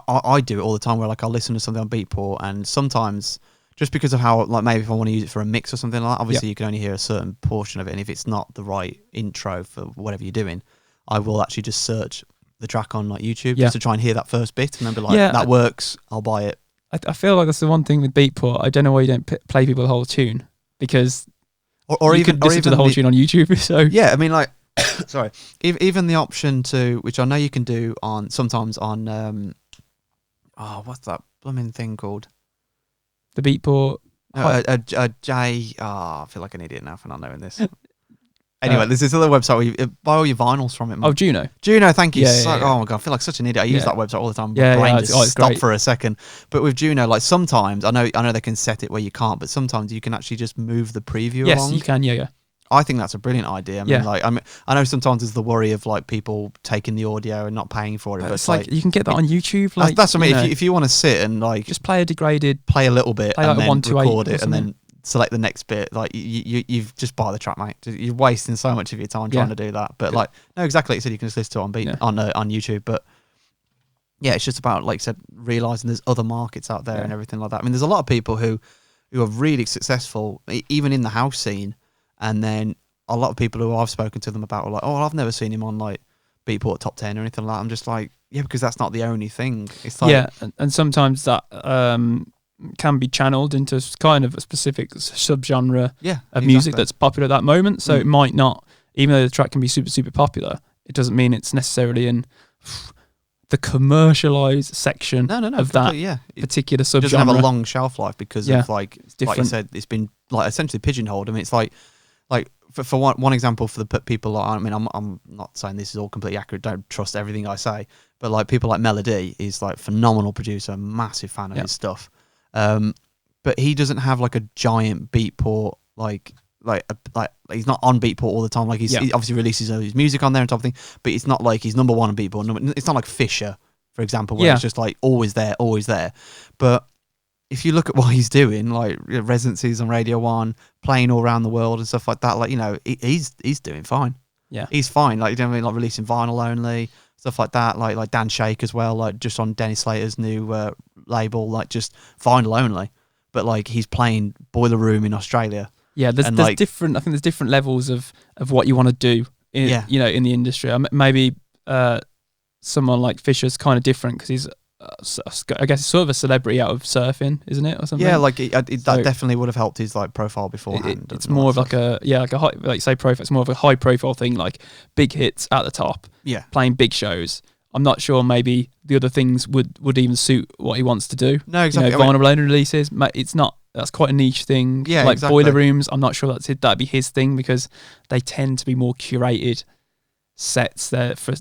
I do it all the time where like I'll listen to something on Beatport, and sometimes just because of how, like, maybe if I want to use it for a mix or something like that, obviously you can only hear a certain portion of it, and if it's not the right intro for whatever you're doing, I will actually just search the track on like YouTube just to try and hear that first bit, and then be like, that works, I'll buy it. I feel like that's the one thing with Beatport. I don't know why you don't play people the whole tune, because you could listen to the whole tune on YouTube. So yeah, I mean, like, sorry, even the option to, which I know you can do on sometimes on what's that blooming thing called? The Beatport. I feel like an idiot now for not knowing this. Anyway, there's this other website where you buy all your vinyls from it. Man. Oh, Juno. Juno, thank you. Yeah. Oh my god, I feel like such an idiot. I use that website all the time. My brain just stop great for a second. But with Juno, like sometimes I know they can set it where you can't, but sometimes you can actually just move the preview along. Yes, you can. Yeah. I think that's a brilliant idea. I know sometimes there's the worry of like people taking the audio and not paying for it, but it's like you can get that on YouTube. Like, that's what I mean. If you want to sit and like just play a little bit, and then record it, and then select the next bit, like you've just bought the track, mate. You're wasting so much of your time trying to do that. But like, no, exactly. Like you said, you can just listen to it on YouTube. But yeah, it's just about, like I said, realizing there's other markets out there and everything like that. I mean, there's a lot of people who are really successful, even in the house scene. And then a lot of people who I've spoken to them about are like, oh, I've never seen him on like Beatport Top 10 or anything like that. I'm just like, yeah, because that's not the only thing. It's like, and sometimes that can be channeled into kind of a specific subgenre of music that's popular at that moment. So it might not, even though the track can be super, super popular, it doesn't mean it's necessarily in the commercialized section of that particular subgenre. It doesn't have a long shelf life because of like you said, it's been like essentially pigeonholed. I mean, it's like for one example, for the people like, I mean, I'm not saying this is all completely accurate, don't trust everything I say, but like people like Melody is like phenomenal producer, massive fan of his stuff, but he doesn't have like a giant Beatport like he's not on Beatport all the time. Like he obviously releases his music on there and type of thing, but it's not like he's number one on Beatport. It's not like Fisher, for example, where it's just like always there. But if you look at what he's doing, like residencies on Radio 1, playing all around the world and stuff like that, like, you know, he's doing fine. Yeah. He's fine. Like, you know what I mean? Like releasing vinyl only, stuff like that. Like Dan Shake as well, like just on Dennis Slater's new label, like just vinyl only. But like he's playing Boiler Room in Australia. Yeah, there's different. I think there's different levels of what you want to do in in the industry. Maybe someone like Fisher's kind of different because he's I guess sort of a celebrity out of surfing, isn't it, or something? Yeah, like that definitely would have helped his like profile beforehand. It's more of like a high, like say profile. It's more of a high profile thing, like big hits at the top. Yeah, playing big shows. I'm not sure. Maybe the other things would even suit what he wants to do. No, exactly. You know, vinyl only releases. It's not. That's quite a niche thing. Yeah, like exactly. Boiler Rooms. I'm not sure that'd be his thing because they tend to be more curated sets. They're for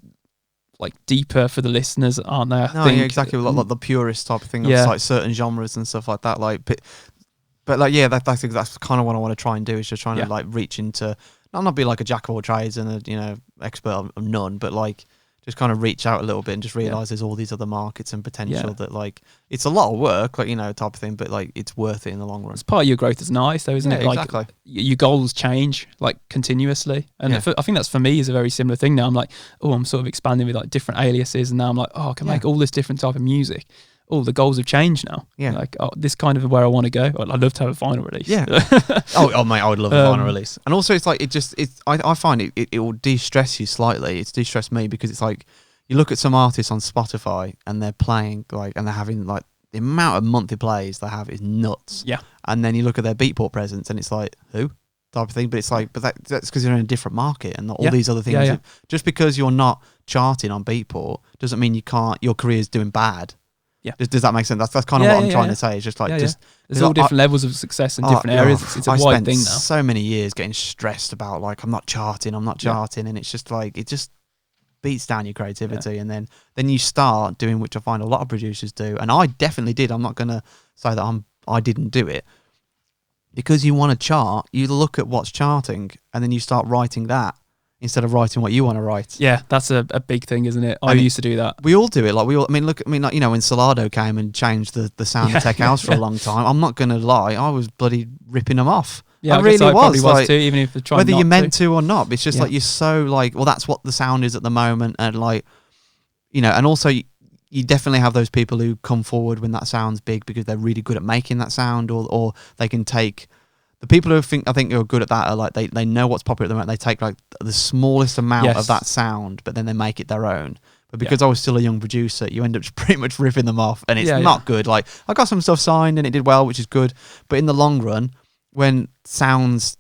like deeper for the listeners, aren't they? Yeah, exactly. Like the purist type of thing, of like certain genres and stuff like that. Like, but like, yeah, that's kind of what I want to try and do. Is just trying to like reach into not be like a jack of all trades and a expert of none, but like just kind of reach out a little bit and just realize there's all these other markets and potential that like it's a lot of work, like, you know, type of thing, but like it's worth it in the long run. It's part of your growth as an artist, though, isn't it? Like, exactly. Your goals change like continuously, and I think that's for me is a very similar thing now. I'm like, I'm sort of expanding with like different aliases, and now I'm like, I can make all this different type of music. the goals have changed now. Yeah. Like, this kind of where I want to go. I'd love to have a vinyl release. Yeah. oh, mate, I would love a vinyl release. And also, it's like I find it will de-stress you slightly. It's de-stressed me because it's like you look at some artists on Spotify and they're playing and they're having like the amount of monthly plays they have is nuts. Yeah. And then you look at their Beatport presence and it's like, who? Type of thing. But it's like, that's because you're in a different market and all these other things. Yeah. Just because you're not charting on Beatport doesn't mean your career's doing bad. Yeah. Does that make sense? That's kind of what I'm trying to say. It's just like, there's all different levels of success in different areas. It's a wide thing now. So many years getting stressed about like, I'm not charting. And it's just like, it just beats down your creativity. And then you start doing, which I find a lot of producers do. And I definitely did. I'm not going to say that I didn't do it. Because you want to chart, you look at what's charting and then you start writing that instead of writing what you want to write. Yeah, that's a big thing, isn't it? I used to do that. We all do it. Like like, you know, when Salado came and changed the sound of Tech House for a long time, I'm not going to lie, I was bloody ripping them off. Yeah, I really probably was like, too, even if they're trying whether not you're meant to or not. It's just like you're so like, well, that's what the sound is at the moment, and like, you know, and also you definitely have those people who come forward when that sound's big because they're really good at making that sound, or they can take. The people who I think are good at that are like they know what's popular at the moment. They take like the smallest amount of that sound, but then they make it their own. But because I was still a young producer, you end up just pretty much ripping them off, and it's not good. Like I got some stuff signed and it did well, which is good. But in the long run, when sound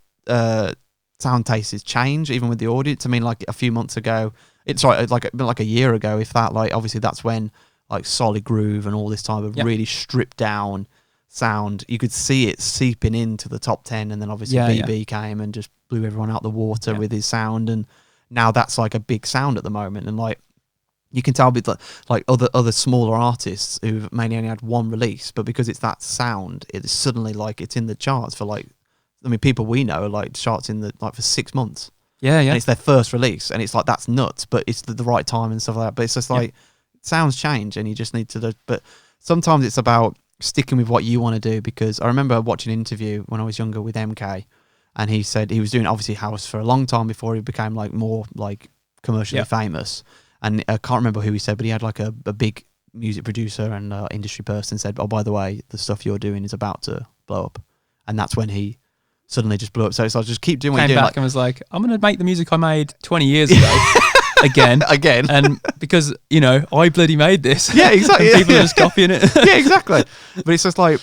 tastes change, even with the audience. I mean, like a few months ago, it's like a year ago, if that. Like obviously that's when like Solid Groove and all this type of really stripped down sound, you could see it seeping into the top 10, and then obviously BB came and just blew everyone out the water with his sound, and now that's like a big sound at the moment. And like you can tell with like other smaller artists who've mainly only had one release, but because it's that sound, it's suddenly like it's in the charts for like, I mean, people we know are like charts in the like for 6 months. And it's their first release, and it's like that's nuts, but it's the right time and stuff like that. But it's just like sounds change, and you just need to. But sometimes it's about sticking with what you want to do, because I remember watching an interview when I was younger with MK, and he said he was doing obviously house for a long time before he became like more like commercially famous. And I can't remember who he said, but he had like a big music producer and industry person said, oh, by the way, the stuff you're doing is about to blow up. And that's when he suddenly just blew up. So it's like, just keep doing what you're doing. Came back and was like, I'm going to make the music I made 20 years ago. Again. And because, you know, I bloody made this. Yeah, exactly. And people are just copying it. Yeah, exactly. But it's just like,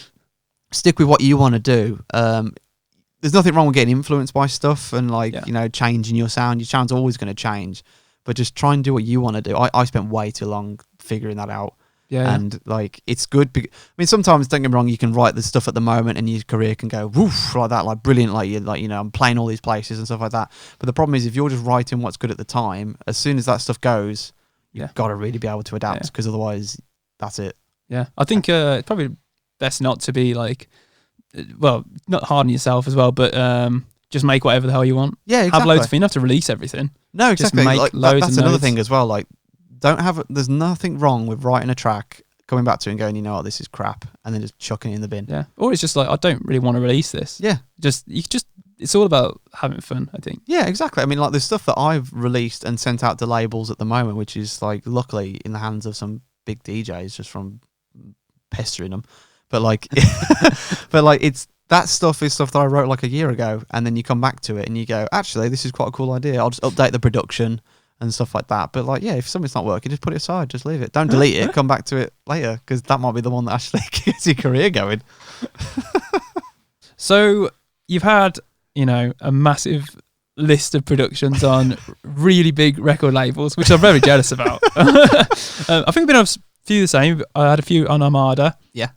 stick with what you want to do. There's nothing wrong with getting influenced by stuff and like, you know, changing your sound. Your sound's always going to change. But just try and do what you want to do. I spent way too long figuring that out. And like, it's good. I mean, sometimes, don't get me wrong, you can write the stuff at the moment and your career can go woof like that, like brilliant, like you know, I'm playing all these places and stuff like that. But the problem is, if you're just writing what's good at the time, as soon as that stuff goes, you've got to really be able to adapt, because otherwise, that's it. Yeah, I think it's probably best not to be like, well, not hard on yourself as well, but just make whatever the hell you want. Yeah, exactly. Have loads of fun. You don't have to release everything. No, exactly. Just make like, loads that's of another notes. thing as well. Like, there's nothing wrong with writing a track, coming back to it and going, you know what, this is crap, and then just chucking it in the bin. Yeah. Or it's just like, I don't really want to release this. Yeah. It's all about having fun, I think. Yeah, exactly. I mean, like, there's stuff that I've released and sent out to labels at the moment, which is like, luckily in the hands of some big DJs just from pestering them. But like, it's, that stuff is stuff that I wrote like a year ago, and then you come back to it and you go, actually, this is quite a cool idea. I'll just update the production and stuff like that. But like, yeah, if something's not working, just put it aside, just leave it. Don't delete it, come back to it later, because that might be the one that actually gets your career going. So you've had, you know, a massive list of productions on really big record labels, which I'm very jealous about. I think I've been on a few the same. I had a few on Armada. Yeah.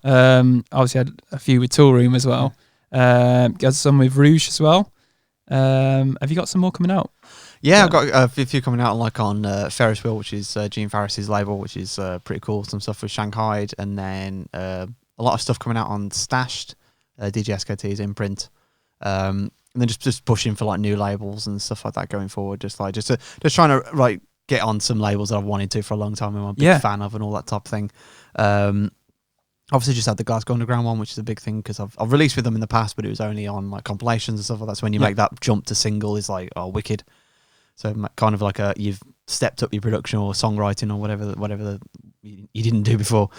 Obviously had a few with Toolroom as well. Got some with Rouge as well. Have you got some more coming out? Yeah, I've got a few coming out like on Ferris Wheel, which is Gene Farris's label, which is pretty cool. Some stuff with Shanghai, and then a lot of stuff coming out on Stashed, DJ SKT's imprint. And then just pushing for like new labels and stuff like that going forward. Just trying to like get on some labels that I've wanted to for a long time and I'm a big fan of and all that type of thing. Obviously just had the Glasgow Underground one, which is a big thing because I've released with them in the past, but it was only on like compilations and stuff like that. So when you make that jump to single, is like, oh, wicked. So kind of like you've stepped up your production or songwriting or whatever the you didn't do before.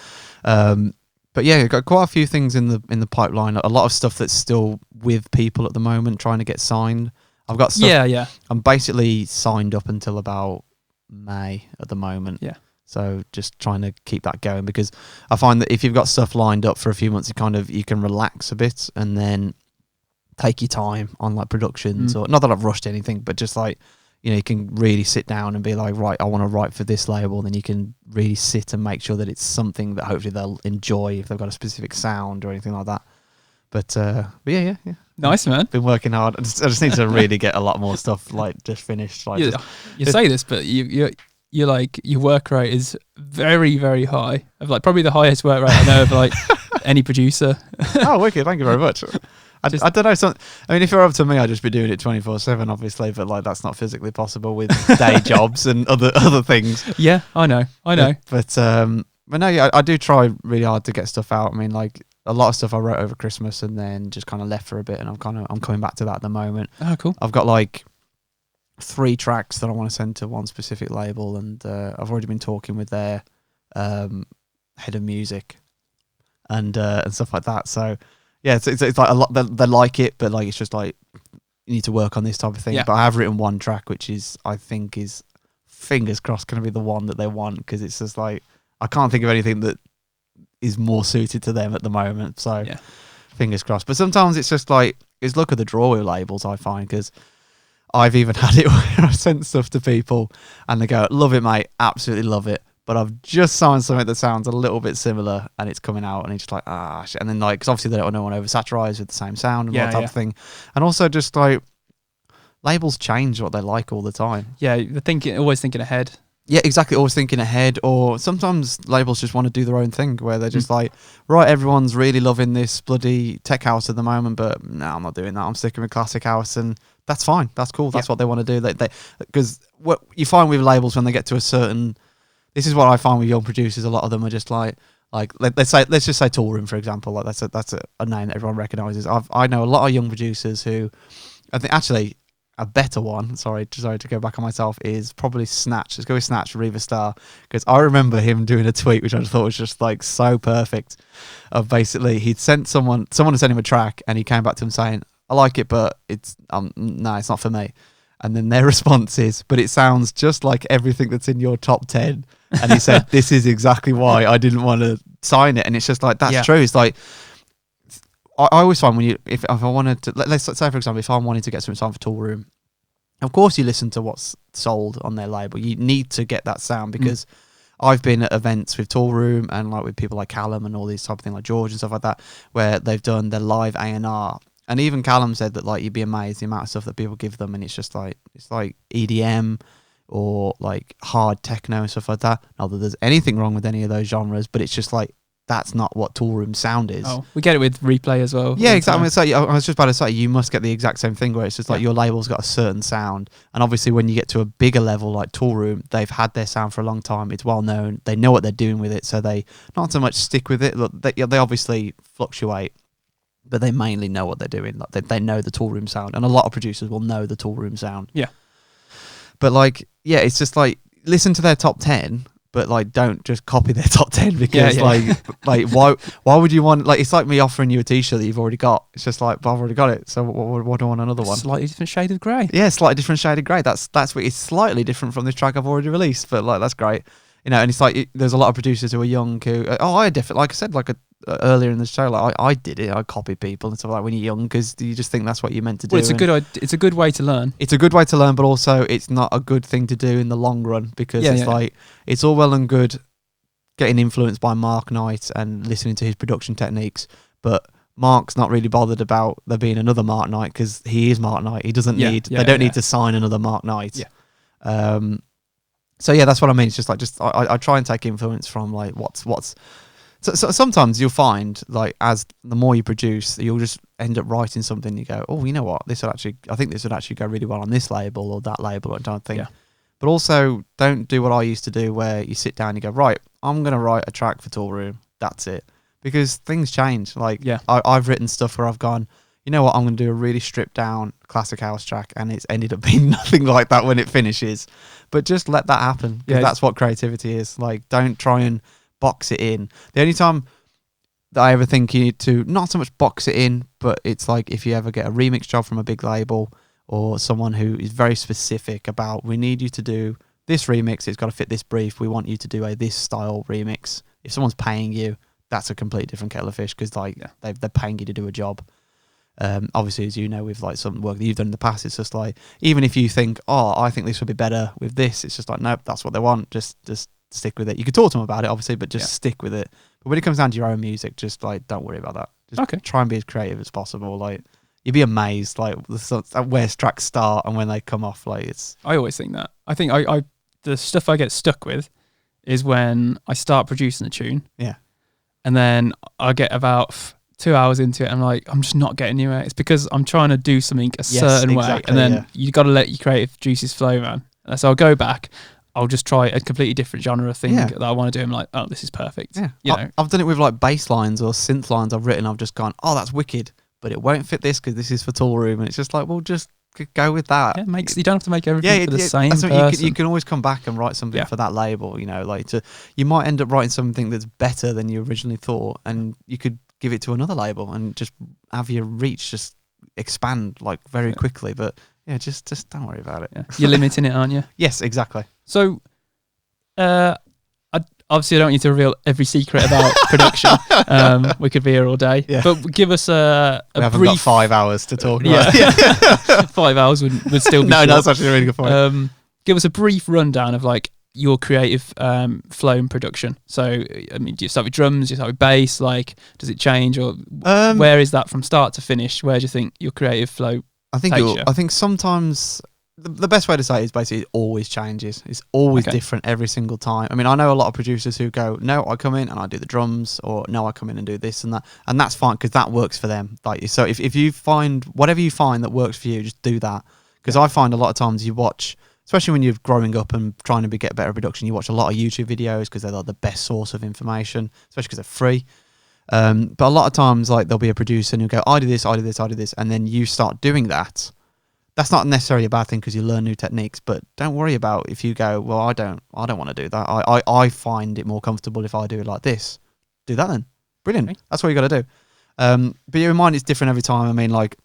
But yeah, got quite a few things in the pipeline. A lot of stuff that's still with people at the moment, trying to get signed. I've got stuff. Yeah. I'm basically signed up until about May at the moment. Yeah. So just trying to keep that going, because I find that if you've got stuff lined up for a few months, you can relax a bit and then take your time on like productions, or not that I've rushed anything, but just like, you can really sit down and be like, right, I want to write for this label. Then you can really sit and make sure that it's something that hopefully they'll enjoy if they've got a specific sound or anything like that. But yeah. Nice, man. Been working hard. I just need to really get a lot more stuff like just finished. Like you say this, but you're like, your work rate is very, very high. Of like probably the highest work rate I know of like any producer. Oh, wicked! Thank you very much. I don't know. I mean, if you're up to me, I'd just be doing it 24/7, obviously. But like, that's not physically possible with day jobs and other things. Yeah, I know. But no, yeah, I do try really hard to get stuff out. I mean, like a lot of stuff I wrote over Christmas and then just kind of left for a bit, and I'm coming back to that at the moment. Oh, cool. I've got like 3 tracks that I want to send to one specific label, and I've already been talking with their head of music and stuff like that. So yeah, it's like a lot. They like it, but like it's just like you need to work on this type of thing. Yeah. But I have written one track, which I think is fingers crossed going to be the one that they want, because it's just like I can't think of anything that is more suited to them at the moment. So yeah, fingers crossed. But sometimes it's just like it's luck of the draw with labels, I find, because I've even had it where I've sent stuff to people and they go, love it, mate, absolutely love it, but I've just signed something that sounds a little bit similar and it's coming out, and it's just like, shit. And then like, because obviously they don't want to oversaturate with the same sound and that type of thing. And also just like, labels change what they like all the time. Yeah, they're always thinking ahead. Yeah, exactly. Always thinking ahead. Or sometimes labels just want to do their own thing, where they're just like, right, everyone's really loving this bloody tech house at the moment, but no, I'm not doing that. I'm sticking with classic house, and that's fine. That's cool. That's what they want to do. Because what you find with labels when they get to a certain, this is what I find with young producers. A lot of them are just like let's just say Tool Room, for example. Like that's a name that everyone recognizes. I know a lot of young producers who, I think actually, a better one, sorry to go back on myself, is probably Snatch. Let's go with Snatch, Reva Star, because I remember him doing a tweet which I just thought was just like so perfect. Of basically, he'd sent someone had sent him a track, and he came back to him saying, I like it, but it's no, it's not for me. And then their response is, but it sounds just like everything that's in your top 10. And he said, this is exactly why I didn't want to sign it. And it's just like, that's true. It's like, I always find if I wanted to, let's say for example, if I'm wanting to get something signed for Tool Room, of course you listen to what's sold on their label. You need to get that sound, because I've been at events with Tool Room and like with people like Callum and all these type of things, like George and stuff like that, where they've done their live A&R. And even Callum said that like you'd be amazed the amount of stuff that people give them, and it's just like EDM or like hard techno and stuff like that. Not that there's anything wrong with any of those genres, but it's just like that's not what Tool Room sound is. Oh, we get it with Replay as well. Yeah, exactly. It's like, I was just about to say, you must get the exact same thing, where it's just like your label's got a certain sound, and obviously when you get to a bigger level like Tool Room, they've had their sound for a long time. It's well known. They know what they're doing with it, so they not so much stick with it. Look, they obviously fluctuate, but they mainly know what they're doing. Like they know the Tool Room sound, and a lot of producers will know the Tool Room sound. Yeah. But like, yeah, it's just like, listen to their top 10, but like, don't just copy their top 10, because like why would you want, like, it's like me offering you a t-shirt that you've already got. It's just like, but I've already got it, so what do I want another one? Slightly different shade of grey. Yeah, slightly different shade of grey. That's what it's slightly different from this track I've already released, but like, that's great. And it's like, there's a lot of producers who are young who, I definitely, like I said, like earlier in the show, like I did it. I copied people and stuff like that when you're young, because you just think that's what you're meant to do. Well, it's a good way to learn. It's a good way to learn, but also it's not a good thing to do in the long run, because like, it's all well and good getting influenced by Mark Knight and listening to his production techniques, but Mark's not really bothered about there being another Mark Knight, because he is Mark Knight. He doesn't need, they don't need to sign another Mark Knight. Yeah. So yeah, that's what I mean. It's just like, I try and take influence from like what's. So sometimes you'll find like, as the more you produce, you'll just end up writing something. You go, oh, you know what? I think this would actually go really well on this label or that label or that thing. Yeah. But also, don't do what I used to do, where you sit down and you go, right, I'm gonna write a track for Tool Room. That's it, because things change. Like, I've written stuff where I've gone, you know what, I'm going to do a really stripped down classic house track, and it's ended up being nothing like that when it finishes. But just let that happen, because that's what creativity is. Like, don't try and box it in. The only time that I ever think you need to, not so much box it in, but it's like if you ever get a remix job from a big label or someone who is very specific about, we need you to do this remix, it's got to fit this brief, we want you to do a this style remix. If someone's paying you, that's a completely different kettle of fish, because they're paying you to do a job. Obviously, as you know, with like some work that you've done in the past, it's just like, even if you think, oh, I think this would be better with this, it's just like, nope, that's what they want, just stick with it. You could talk to them about it, obviously, but just stick with it. But when it comes down to your own music, just like, don't worry about that. Just try and be as creative as possible. Like, you'd be amazed, like, where tracks start and when they come off. Like, it's. I always think that. I think the stuff I get stuck with is when I start producing a tune. Yeah. And then I get about 2 hours into it, and I'm like, I'm just not getting anywhere. It's because I'm trying to do something a certain way, and then you got to let your creative juices flow, man. So I'll go back. I'll just try a completely different genre thing that I want to do. I'm like, oh, this is perfect. Yeah. I've done it with like bass lines or synth lines I've written. I've just gone, oh, that's wicked, but it won't fit this because this is for Tool Room. And it's just like, well, just go with that. Yeah, you don't have to make everything for the same person. You can always come back and write something for that label, you know, like you might end up writing something that's better than you originally thought, and you could give it to another label and just have your reach just expand like very quickly. But yeah, just don't worry about it. Yeah. You're limiting it, aren't you? Yes, exactly. So, obviously I don't need to reveal every secret about production. We could be here all day. Yeah. But give us a we haven't brief... got 5 hours to talk about. Yeah. 5 hours would still be short. No, that's actually a really good point. Give us a brief rundown of like your creative flow in production. So, I mean, do you start with drums? Do you start with bass? Like, does it change? Or where is that from start to finish? Where do you think your creative flow I think sometimes... The best way to say it is basically it always changes. It's always different every single time. I mean, I know a lot of producers who go, no, I come in and I do the drums, or no, I come in and do this and that. And that's fine, because that works for them. Like, so if you find, whatever you find that works for you, just do that. Because I find a lot of times you watch, especially when you're growing up and trying to get better at production, you watch a lot of YouTube videos because they're like the best source of information, especially because they're free. But a lot of times, like, there'll be a producer who go, I do this, I do this, I do this. And then you start doing that. That's not necessarily a bad thing because you learn new techniques, but don't worry about if you go, well, I don't want to do that. I find it more comfortable if I do it like this. Do that then. Brilliant. Okay. That's what you got to do. But your mind is different every time. I mean, like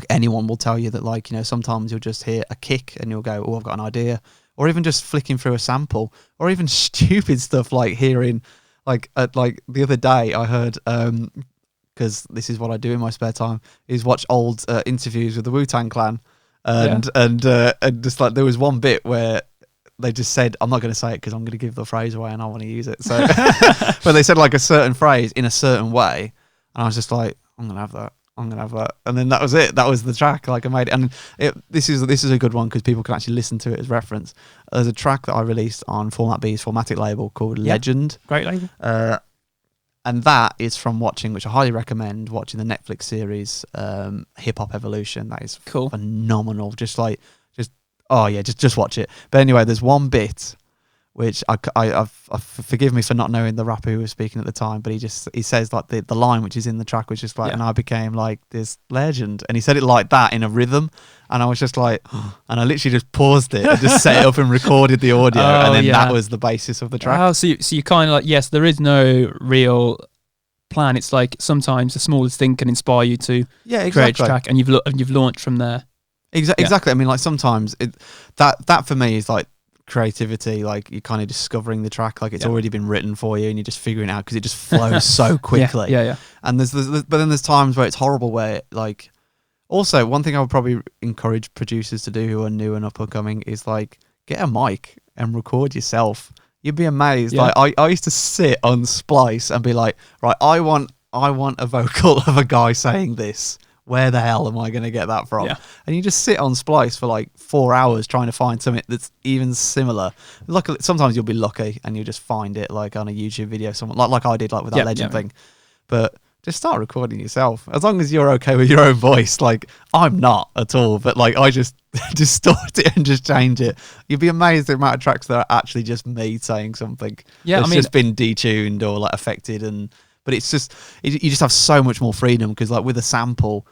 anyone will tell you that, like, you know, sometimes you'll just hear a kick and you'll go, oh, I've got an idea. Or even just flicking through a sample, or even stupid stuff like hearing, like the other day I heard, because this is what I do in my spare time, is watch old interviews with the Wu-Tang Clan, and just like there was one bit where they just said, I'm not going to say it because I'm going to give the phrase away and I want to use it. So, but they said like a certain phrase in a certain way, and I was just like, I'm going to have that. I'm going to have that. And then that was it. That was the track. Like, I made it. And this is a good one because people can actually listen to it as reference. There's a track that I released on Format B's Formatic label called Legend. Great label. And that is from watching, which I highly recommend, watching the Netflix series Hip Hop Evolution. That is cool. Phenomenal. Just watch it. But anyway, there's one bit which I forgive me for not knowing the rapper who was speaking at the time, but he says like the line which is in the track, which is like, and I became like this legend, and he said it like that in a rhythm, and I was just like, and I literally just paused it and just set it up and recorded the audio, and then that was the basis of the track. Oh, so you kind of like, yes, there is no real plan. It's like sometimes the smallest thing can inspire you to create a track, and you've launched from there. Exactly. I mean, like sometimes that for me is like creativity, like you're kind of discovering the track, like it's already been written for you and you're just figuring it out because it just flows so quickly. Yeah. And but then there's times where it's horrible, where like, also one thing I would probably encourage producers to do who are new and up and coming is like get a mic and record yourself. You'd be amazed. Like I used to sit on Splice and be like, right, I want a vocal of a guy saying this. Where the hell am I going to get that from? Yeah. And you just sit on Splice for like 4 hours trying to find something that's even similar. Luckily, sometimes you'll be lucky and you'll just find it like on a YouTube video, someone like I did, like with that Legend thing. But just start recording yourself. As long as you're okay with your own voice. Like, I'm not at all, but like I just distort it and just change it. You'd be amazed the amount of tracks that are actually just me saying something. Yeah, it's just been detuned or like affected, but it's just you just have so much more freedom because like with a sample,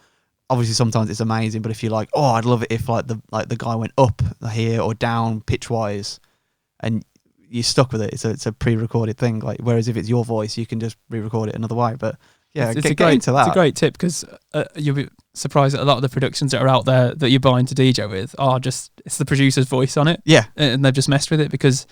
obviously sometimes it's amazing, but if you're like, oh, I'd love it if like the guy went up here or down pitch wise, and you're stuck with it. It's a pre-recorded thing. Like, whereas if it's your voice, you can just re-record it another way. But yeah, it's get into that. It's a great tip, because you'll be surprised that a lot of the productions that are out there that you're buying to DJ with are just, it's the producer's voice on it. Yeah, and they've just messed with it because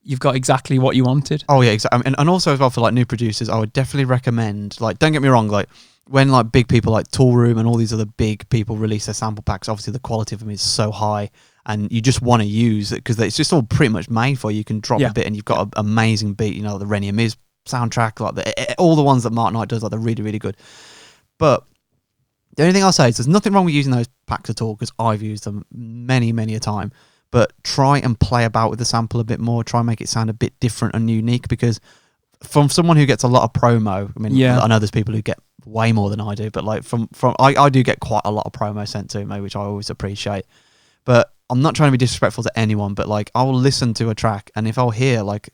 you've got exactly what you wanted. Oh yeah, exactly. And also as well for like new producers, I would definitely recommend, like, don't get me wrong, like when like big people like Tool Room and all these other big people release their sample packs, obviously the quality of them is so high, and you just want to use it because it's just all pretty much made for you. You can drop a bit and you've got an amazing beat. You know, the Rennie and Miz soundtrack, like all the ones that Mark Knight does, like they're really, really good. But the only thing I'll say is there's nothing wrong with using those packs at all, because I've used them many, many a time. But try and play about with the sample a bit more. Try and make it sound a bit different and unique, because from someone who gets a lot of promo, I mean, I know there's people who get way more than I do, but like I do get quite a lot of promo sent to me, which I always appreciate. But I'm not trying to be disrespectful to anyone, but like I'll listen to a track, and if I'll hear like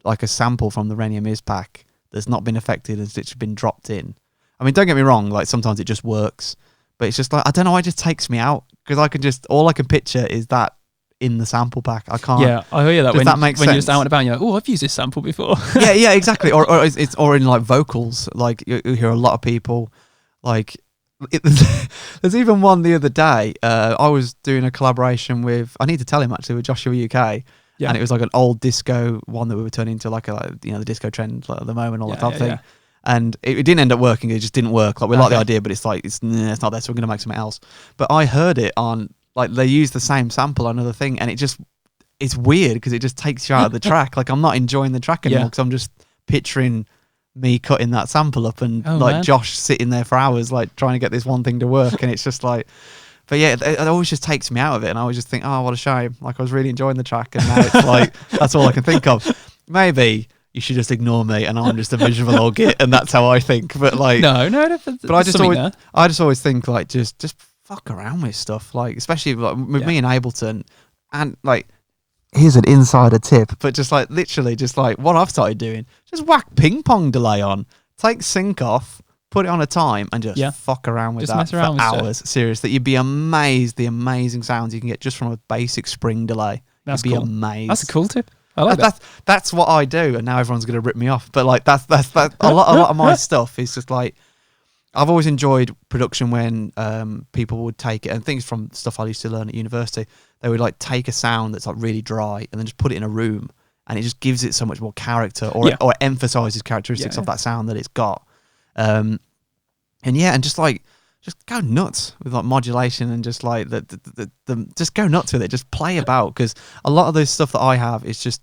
a sample from the Rennie and Miz pack that's not been affected and it's been dropped in, I mean, don't get me wrong, like sometimes it just works, but it's just like, I don't know, it just takes me out, because all I can picture is that in the sample pack. I can't. Yeah, I hear that. Does that make sense? When you're just out and about, and you're like, oh, I've used this sample before. yeah, exactly. Or in like vocals, like you hear a lot of people like. There's even one the other day. I was doing a collaboration with, I need to tell him actually, with Joshua UK, and it was like an old disco one that we were turning into like the disco trend like, at the moment, all that type of thing. Yeah. And it didn't end up working. It just didn't work. Like we like the idea, but it's like it's not there, so we're gonna make something else. But I heard it on. Like they use the same sample on another thing, and it's weird because it just takes you out of the track. Like I'm not enjoying the track anymore because I'm just picturing me cutting that sample up and Josh sitting there for hours like trying to get this one thing to work, and it's just like, but yeah, it always just takes me out of it, and I always just think, oh, what a shame. Like I was really enjoying the track, and now it's like that's all I can think of. Maybe you should just ignore me, and I'm just a miserable old git, and that's how I think. But like, no. But I just always think like just fuck around with stuff, like especially like with me in Ableton, and like here's an insider tip, but just like literally just like what I've started doing, just whack ping pong delay on, take sync off, put it on a time, and just fuck around with that for hours. Seriously, you'd be amazed the amazing sounds you can get just from a basic spring delay. You'd be amazed. That's a cool tip. I like that. That's what I do, and now everyone's gonna rip me off. But like that's a lot of my stuff is just like, I've always enjoyed production when people would take it, and things from stuff I used to learn at university, they would like take a sound that's like really dry and then just put it in a room, and it just gives it so much more character, or emphasizes characteristics of that sound that it's got. And just go nuts with like modulation, and just like just go nuts with it. Just play about, because a lot of the stuff that I have is just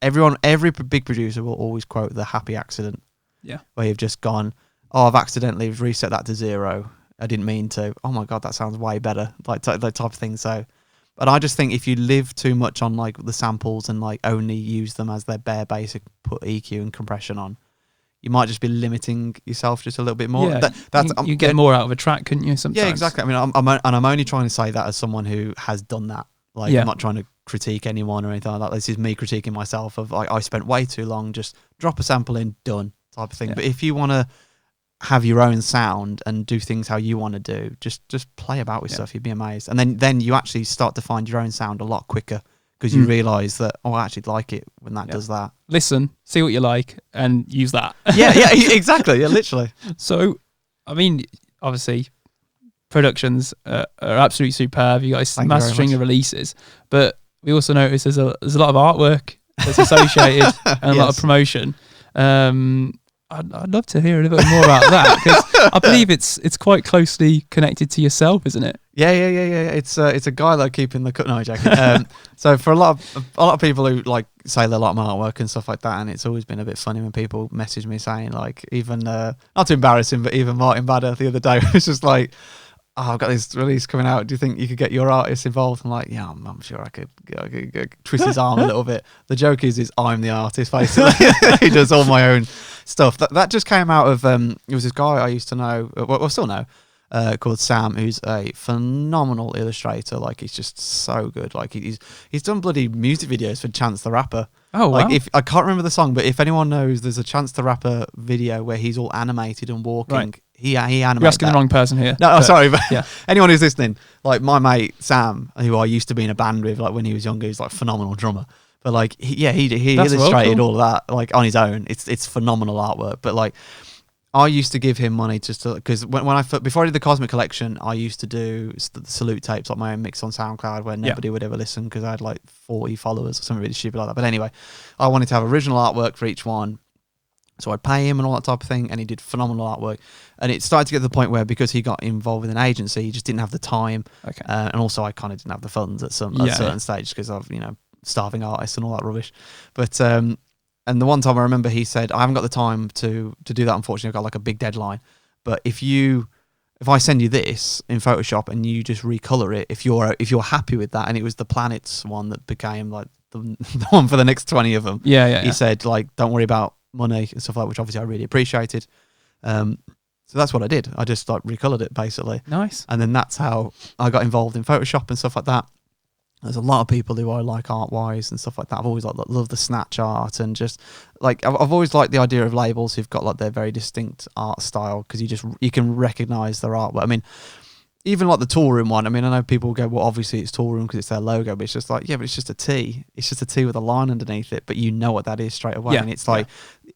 every big producer will always quote the happy accident. Yeah, where you've just gone, oh, I've accidentally reset that to 0. I didn't mean to. Oh my God, that sounds way better. Like that type of thing. So, but I just think if you live too much on like the samples and like only use them as their bare basic, put EQ and compression on, you might just be limiting yourself just a little bit more. Yeah, you get more out of a track, couldn't you? Sometimes. Yeah, exactly. I mean, I'm only trying to say that as someone who has done that. Like, I'm not trying to critique anyone or anything like that. This is me critiquing myself. Of like, I spent way too long just drop a sample in, done type of thing. Yeah. But if you want to have your own sound and do things how you want to do, just play about with stuff. You'd be amazed, and then you actually start to find your own sound a lot quicker, because you realise that, oh, I actually like it when that does that. Listen, see what you like, and use that. yeah, exactly. Yeah, literally. So, I mean, obviously, productions are absolutely superb. You guys massive string of releases, but we also notice there's a lot of artwork that's associated and a lot of promotion. I'd love to hear a little bit more about that, because I believe it's quite closely connected to yourself, isn't it? Yeah. It's a guy that I keep in the cut. No, joking. So for a lot of people who like say they like my artwork and stuff like that, and it's always been a bit funny when people message me saying like, even not too embarrassing, but even Martin Badder the other day was just like, oh, I've got this release coming out. Do you think you could get your artist involved? I'm like, yeah, I'm sure I could twist his arm a little bit. The joke is I'm the artist, basically. He does all my own stuff. That just came out of, it was this guy I used to know, well, still know, called Sam, who's a phenomenal illustrator. Like, he's just so good. Like, he's done bloody music videos for Chance the Rapper. Oh, wow. Like, if I can't remember the song, but if anyone knows, there's a Chance the Rapper video where he's all animated and walking. Right. he animated. You're asking that. the wrong person here. No, sorry, but yeah. anyone who's listening, like my mate Sam, who I used to be in a band with, like when he was younger, he's like a phenomenal drummer. But like, he illustrated all of that like on his own. It's phenomenal artwork. But like, I used to give him money just to, because before I did the Cosmic Collection, I used to do the Salute tapes, like my own mix on SoundCloud, where nobody would ever listen because I had like 40 followers or something really stupid like that. But anyway, I wanted to have original artwork for each one. So I'd pay him and all that type of thing, and he did phenomenal artwork. And it started to get to the point where, because he got involved with an agency, he just didn't have the time. Okay. And also, I kind of didn't have the funds at certain stage because of, starving artists and all that rubbish. But and the one time I remember he said, I haven't got the time to do that, unfortunately. I've got like a big deadline. But if I send you this in Photoshop and you just recolor it, if you're happy with that, and it was the planets one that became like the one for the next 20 of them. He said, like, don't worry about money and stuff like that, which obviously I really appreciated. So that's what I did. I just like recolored it basically. Nice. And then that's how I got involved in Photoshop and stuff like that. There's a lot of people who I like art wise and stuff like that. I've always loved the snatch art, and just like I've always liked the idea of labels who've got like their very distinct art style, because you can recognize their artwork. I mean, even like the Tool Room one. I mean, I know people go, well, obviously it's Tool Room because it's their logo, but it's just like, yeah, but it's just a T. It's just a T with a line underneath it, but you know what that is straight away. And it's like,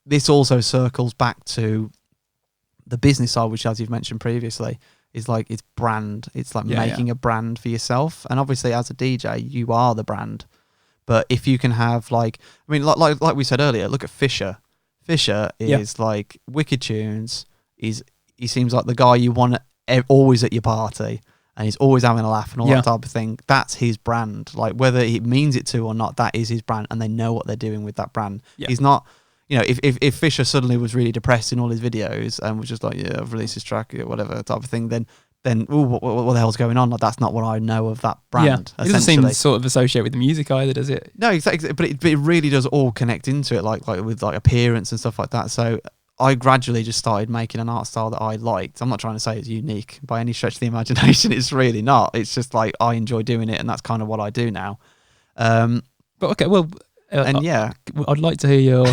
this also circles back to the business side, which, as you've mentioned previously, is like it's brand. It's like making a brand for yourself. And obviously, as a DJ, you are the brand. But if you can have like we said earlier, look at Fisher. Fisher is like wicked tunes. He seems like the guy you want always at your party, and he's always having a laugh and all that type of thing. That's his brand. Like, whether he means it to or not, that is his brand, and they know what they're doing with that brand. He's not, if Fisher suddenly was really depressed in all his videos and was just like, I've released this track, whatever type of thing, then what the hell's going on? Like, that's not what I know of that brand. It doesn't seem to sort of associate with the music either, does it? No, exactly. But it really does all connect into it, like with like appearance and stuff like that. So I gradually just started making an art style that I liked. I'm not trying to say it's unique by any stretch of the imagination. It's really not. It's just like I enjoy doing it, and that's kind of what I do now. But okay, well, I'd like to hear your,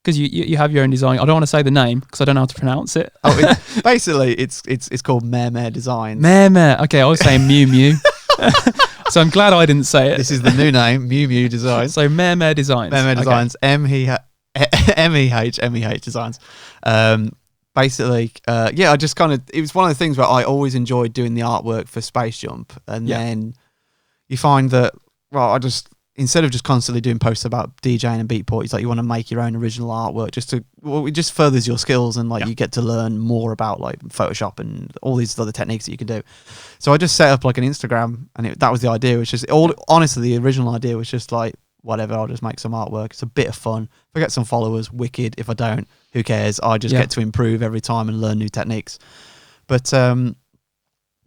because you have your own design. I don't want to say the name because I don't know how to pronounce it. Basically, it's called Mare Designs. Mare. Okay, I was saying Mew Mew. So I'm glad I didn't say it. This is the new name, Mew Mew Designs. So Mare Designs. Mare Designs. Okay. MEH Designs. Basically, I just kind of, it was one of the things where I always enjoyed doing the artwork for Space Jump, and then you find that, well, instead of just constantly doing posts about DJing and beatport, it's like you want to make your own original artwork it just furthers your skills, and like you get to learn more about like Photoshop and all these other techniques that you can do. So I just set up like an Instagram, and that was the idea. Which is honestly, the original idea was just like, whatever, I'll just make some artwork. It's a bit of fun. If I get some followers, wicked. If I don't, who cares? I just get to improve every time and learn new techniques. But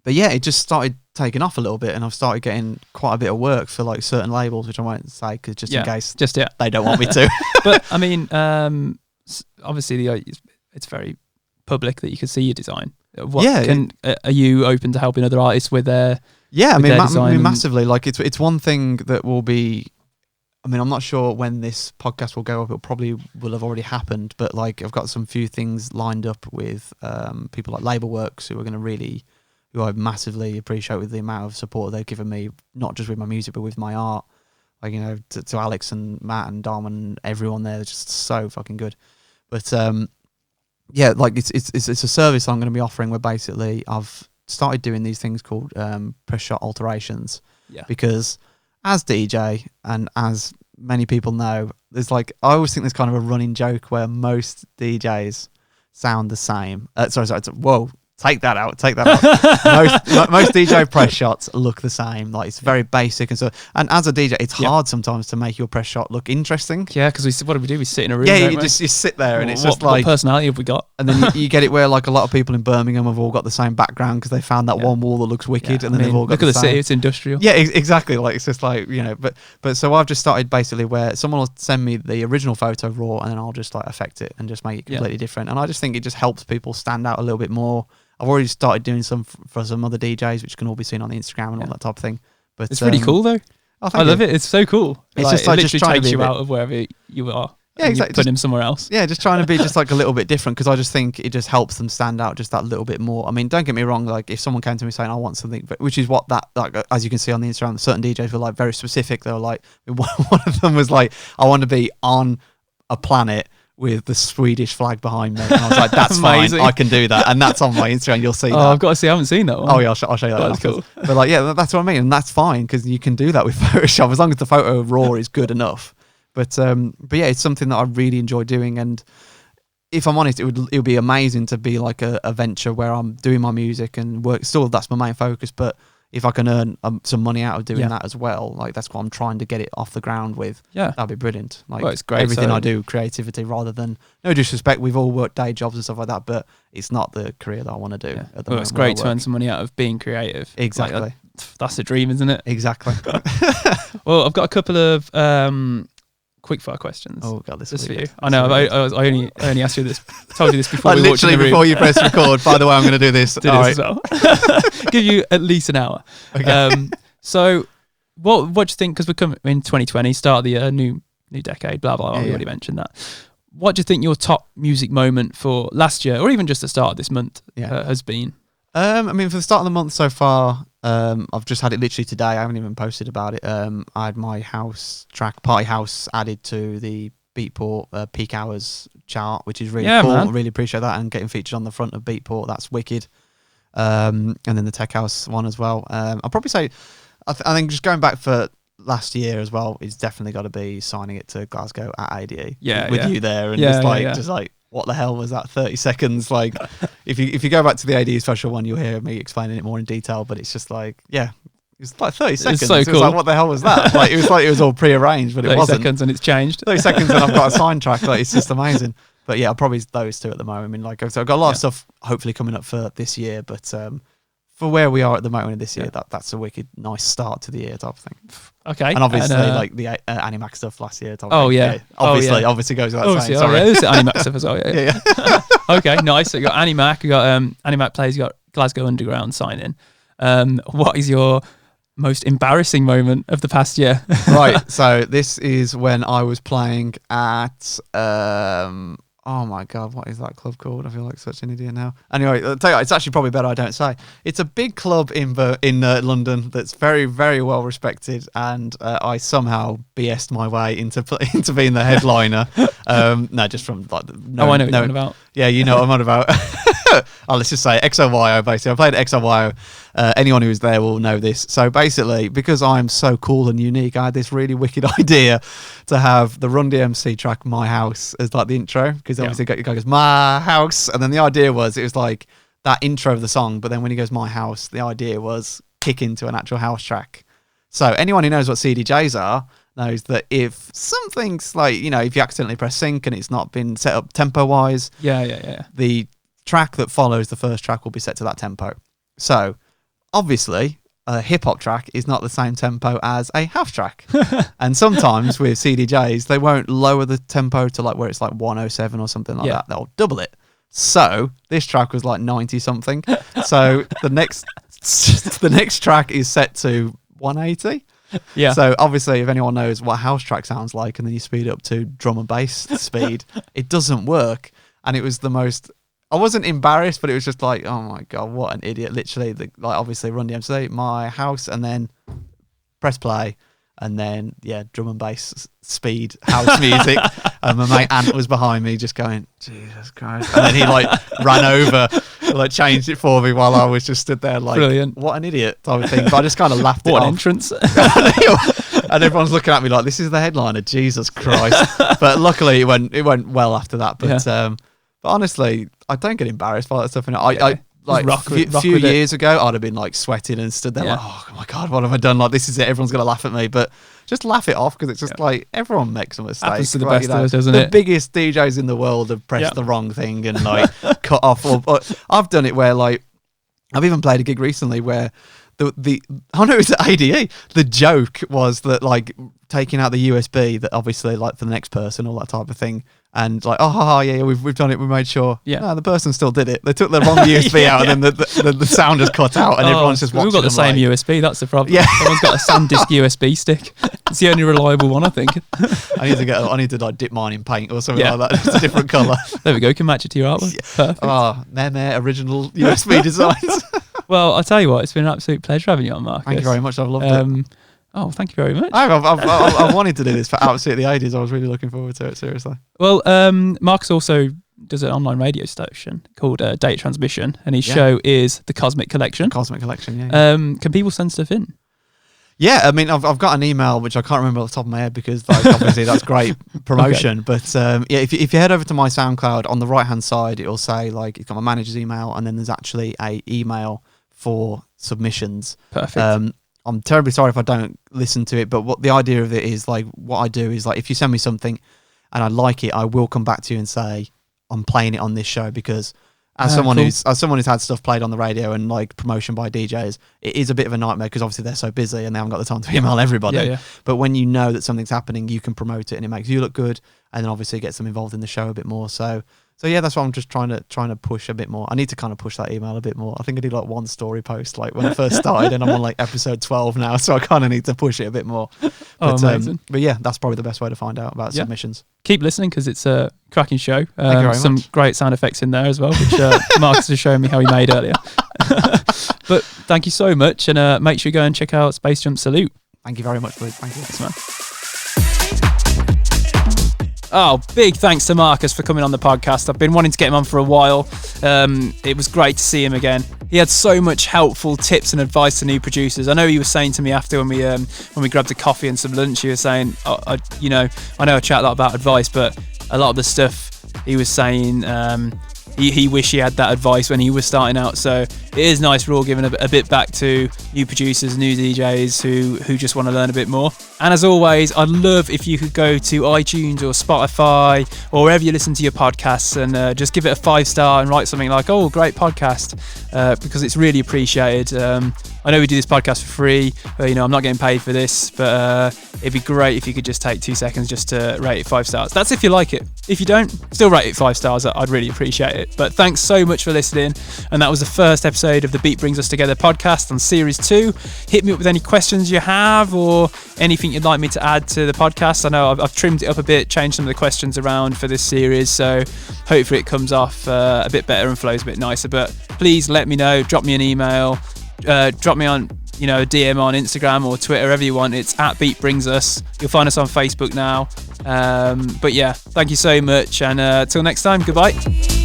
it just started taking off a little bit, and I've started getting quite a bit of work for like certain labels, which I won't say because just in case they don't want me to. But I mean, obviously it's very public that you can see your design. Are you open to helping other artists with their massively. Like it's one thing that will be. I mean, I'm not sure when this podcast will go up. It probably will have already happened, but like I've got some few things lined up with people like Labelworks who I massively appreciate with the amount of support they've given me, not just with my music but with my art. Like, to Alex and Matt and Dom and everyone there, they're just so fucking good. But like it's a service I'm going to be offering where basically I've started doing these things called press shot alterations. Yeah. Because as DJ, and as many people know, there's like, I always think there's kind of a running joke where most DJs sound the same. Whoa, take that out. Most DJ press shots look the same. Like, it's very basic and so. And as a DJ, it's hard sometimes to make your press shot look interesting. Yeah, because what do we do? We sit in a room. Yeah, you sit there, and it's just like, what personality have we got? And then you get it where like a lot of people in Birmingham have all got the same background because they found that one wall that looks wicked, and then they've all got look at the same. city. It's industrial. Yeah, exactly. Like, it's just like, but so I've just started basically where someone will send me the original photo raw, and then I'll just like affect it and just make it completely different. And I just think it just helps people stand out a little bit more. I've already started doing some for some other DJs, which can all be seen on the Instagram and all that type of thing. But it's really cool though. I love it. It's so cool. It's just it literally just trying takes to you out of wherever you are. and exactly. you put him somewhere else. Yeah, just trying to be just like a little bit different, because I just think it just helps them stand out just that little bit more. I mean, don't get me wrong, like if someone came to me saying I want something, which is what that, like, as you can see on the Instagram, certain DJs were like very specific. They were like, one of them was like, I want to be on a planet with the Swedish flag behind me. And I was like, that's fine, I can do that. And that's on my Instagram, you'll see that. I've got to see, I haven't seen that one. Oh yeah, I'll show you that. That's cool. But like, yeah, that's what I mean. And that's fine, because you can do that with Photoshop as long as the photo raw is good enough. But yeah, it's something that I really enjoy doing. And if I'm honest, it would be amazing to be like a venture where I'm doing my music and work. Still, that's my main focus. But if I can earn some money out of doing that as well, like that's what I'm trying to get it off the ground with. Yeah, that'd be brilliant. Like, well, it's great. Everything I do, creativity, rather than, no disrespect, we've all worked day jobs and stuff like that, but it's not the career that I want to do. At the moment, it's great to earn some money out of being creative. Exactly. Like, that's a dream, isn't it? Exactly. Well, I've got a couple of quickfire questions. Oh god, this is for you. I know. I only asked you this. Told you this before. Like we walked in the room. before you press record. By the way, I'm going to do this. Do this as well. Give you at least an hour. Okay. So, what do you think? Because we're coming in 2020, start of the year, new decade. Blah blah. We already mentioned that. What do you think your top music moment for last year, or even just the start of this month, has been? I mean, for the start of the month so far, I've just had it literally today. I haven't even posted about it. I had my house track, Party House, added to the Beatport Peak Hours chart, which is really cool. Man. I really appreciate that, and getting featured on the front of Beatport, that's wicked. And then the Tech House one as well. I'll probably say, I think just going back for last year as well, it's definitely got to be signing it to Glasgow at ADE. With you there, and just like, what the hell was that 30 seconds? Like, if you go back to the AD special one, you'll hear me explaining it more in detail, but it's just like, it's like 30 seconds. It's so cool. It was like, what the hell was that? Like, it was all pre-arranged, but it wasn't. 30 seconds and it's changed. 30 seconds and I've got a sign track. Like, it's just amazing. But yeah, probably those two at the moment. I mean, like, so I've got a lot of stuff hopefully coming up for this year, but for where we are at the moment in this year, that's a wicked nice start to the year type of thing. Okay. And obviously, like the Animax stuff last year type of thing. Obviously goes without saying. Sorry. There's Animax stuff as well. Yeah. Okay, nice. So you got Animac, you got Animac Plays, you got Glasgow Underground signing. What is your most embarrassing moment of the past year? Right. So this is when I was playing at oh my god, what is that club called? I feel like such an idiot now. Anyway, I'll tell you what, it's actually probably better I don't say. It's a big club in London that's very, very well respected, and I somehow BS'd my way into being the headliner. No, just from like. I know what you're on about. Yeah, you know what I'm on about. Let's just say XOYO, basically. I played at XOYO. Anyone who's there will know this. So basically, because I'm so cool and unique, I had this really wicked idea to have the Run DMC track My House as like the intro, because obviously the guy goes My House, and then the idea was it was like that intro of the song, but then when he goes My House, the idea was kick into an actual house track. So anyone who knows what CDJs are knows that if something's like, if you accidentally press sync and it's not been set up tempo wise, the track that follows the first track will be set to that tempo. So obviously a hip-hop track is not the same tempo as a house track. And sometimes with CDJs they won't lower the tempo to like where it's like 107 or something like that. They'll double it. So this track was like 90 something. So the next track is set to 180. Yeah. So obviously, if anyone knows what a house track sounds like, and then you speed it up to drum and bass speed, it doesn't work. And it was the most. I wasn't embarrassed, but it was just like, oh my god, what an idiot! Literally, obviously Run DMC, My House, and then press play, and then drum and bass speed house music. And my mate Ant was behind me, just going, Jesus Christ! And then he like ran over, like changed it for me while I was just stood there, like, brilliant, what an idiot type of thing. But I just kind of laughed it off. What an entrance! And everyone's looking at me like, this is the headliner, Jesus Christ! But luckily, it went well after that. But honestly, I don't get embarrassed by that stuff. I like a few years ago, I'd have been like sweating and stood there like, oh my god, what have I done? Like, this is it. Everyone's gonna laugh at me, but just laugh it off, because it's just like everyone makes a mistake. Happens to the best of us, doesn't it? The biggest DJs in the world have pressed the wrong thing and like cut off. Or I've done it where like I've even played a gig recently where it was at ADE. The joke was that like taking out the USB, that obviously like for the next person, all that type of thing. And like, oh yeah, we've done it. We made sure. Yeah. No, the person still did it. They took the wrong USB out, and then the sound is cut out, and everyone's just watching. We've got the same USB. That's the problem. Yeah. Someone's got a SanDisk USB stick. It's the only reliable one, I think. I need to like dip mine in paint or something like that. It's a different colour. There we go. Can match it to your artwork. Yeah. Perfect. Oh, original USB designs. Well, I'll tell you what. It's been an absolute pleasure having you on, Marcus. Thank you very much. I've loved it. Oh, thank you very much. I've wanted to do this for absolutely ages. I was really looking forward to it, seriously. Well, Marcus also does an online radio station called Data Transmission, and his show is The Cosmic Collection. Cosmic Collection, yeah. Can people send stuff in? Yeah, I mean, I've got an email, which I can't remember off the top of my head because like, obviously that's great promotion. Okay. But if you head over to my SoundCloud, on the right-hand side, it'll say, like, it's got my manager's email, and then there's actually a email for submissions. Perfect. I'm terribly sorry if I don't listen to it, but what the idea of it is, like, what I do is, like, if you send me something and I like it, I will come back to you and say, I'm playing it on this show, because as someone who's had stuff played on the radio and like promotion by DJs, it is a bit of a nightmare because obviously they're so busy and they haven't got the time to email everybody. Yeah. But when you know that something's happening, you can promote it and it makes you look good, and then obviously it gets them involved in the show a bit more. So yeah, that's what I'm just trying to push a bit more. I need to kind of push that email a bit more. I think I did like one story post like when I first started, and I'm on like episode 12 now, so I kind of need to push it a bit more. But, amazing. But yeah, that's probably the best way to find out about submissions. Keep listening because it's a cracking show. Thank you very some much. Great sound effects in there as well, which Marcus was showing me how he made earlier. But thank you so much, and make sure you go and check out Space Jump Salute. Thank you very much, Luke. Thank you. Thanks, man. Oh, big thanks to Marcus for coming on the podcast. I've been wanting to get him on for a while. It was great to see him again. He had so much helpful tips and advice to new producers. I know he was saying to me after when we grabbed a coffee and some lunch, he was saying, I know I chat a lot about advice, but a lot of the stuff he was saying, he wished he had that advice when he was starting out. So it is nice we're all giving a bit back to new producers, new DJs who just want to learn a bit more. And as always, I'd love if you could go to iTunes or Spotify or wherever you listen to your podcasts and just give it a 5-star and write something like, oh, great podcast, because it's really appreciated. I know we do this podcast for free, but, I'm not getting paid for this, but it'd be great if you could just take 2 seconds just to rate it 5 stars. That's if you like it. If you don't, still rate it 5 stars. I'd really appreciate it. But thanks so much for listening. And that was the first episode of the Beat Brings Us Together podcast on Series 2. Hit me up with any questions you have or anything you'd like me to add to the podcast. I know I've trimmed it up a bit, changed some of the questions around for this series, so hopefully it comes off a bit better and flows a bit nicer. But please let me know. Drop me an email. Drop me on a DM on Instagram or Twitter, wherever you want. It's at Beat Brings Us. You'll find us on Facebook now. But yeah, thank you so much, and till next time, goodbye.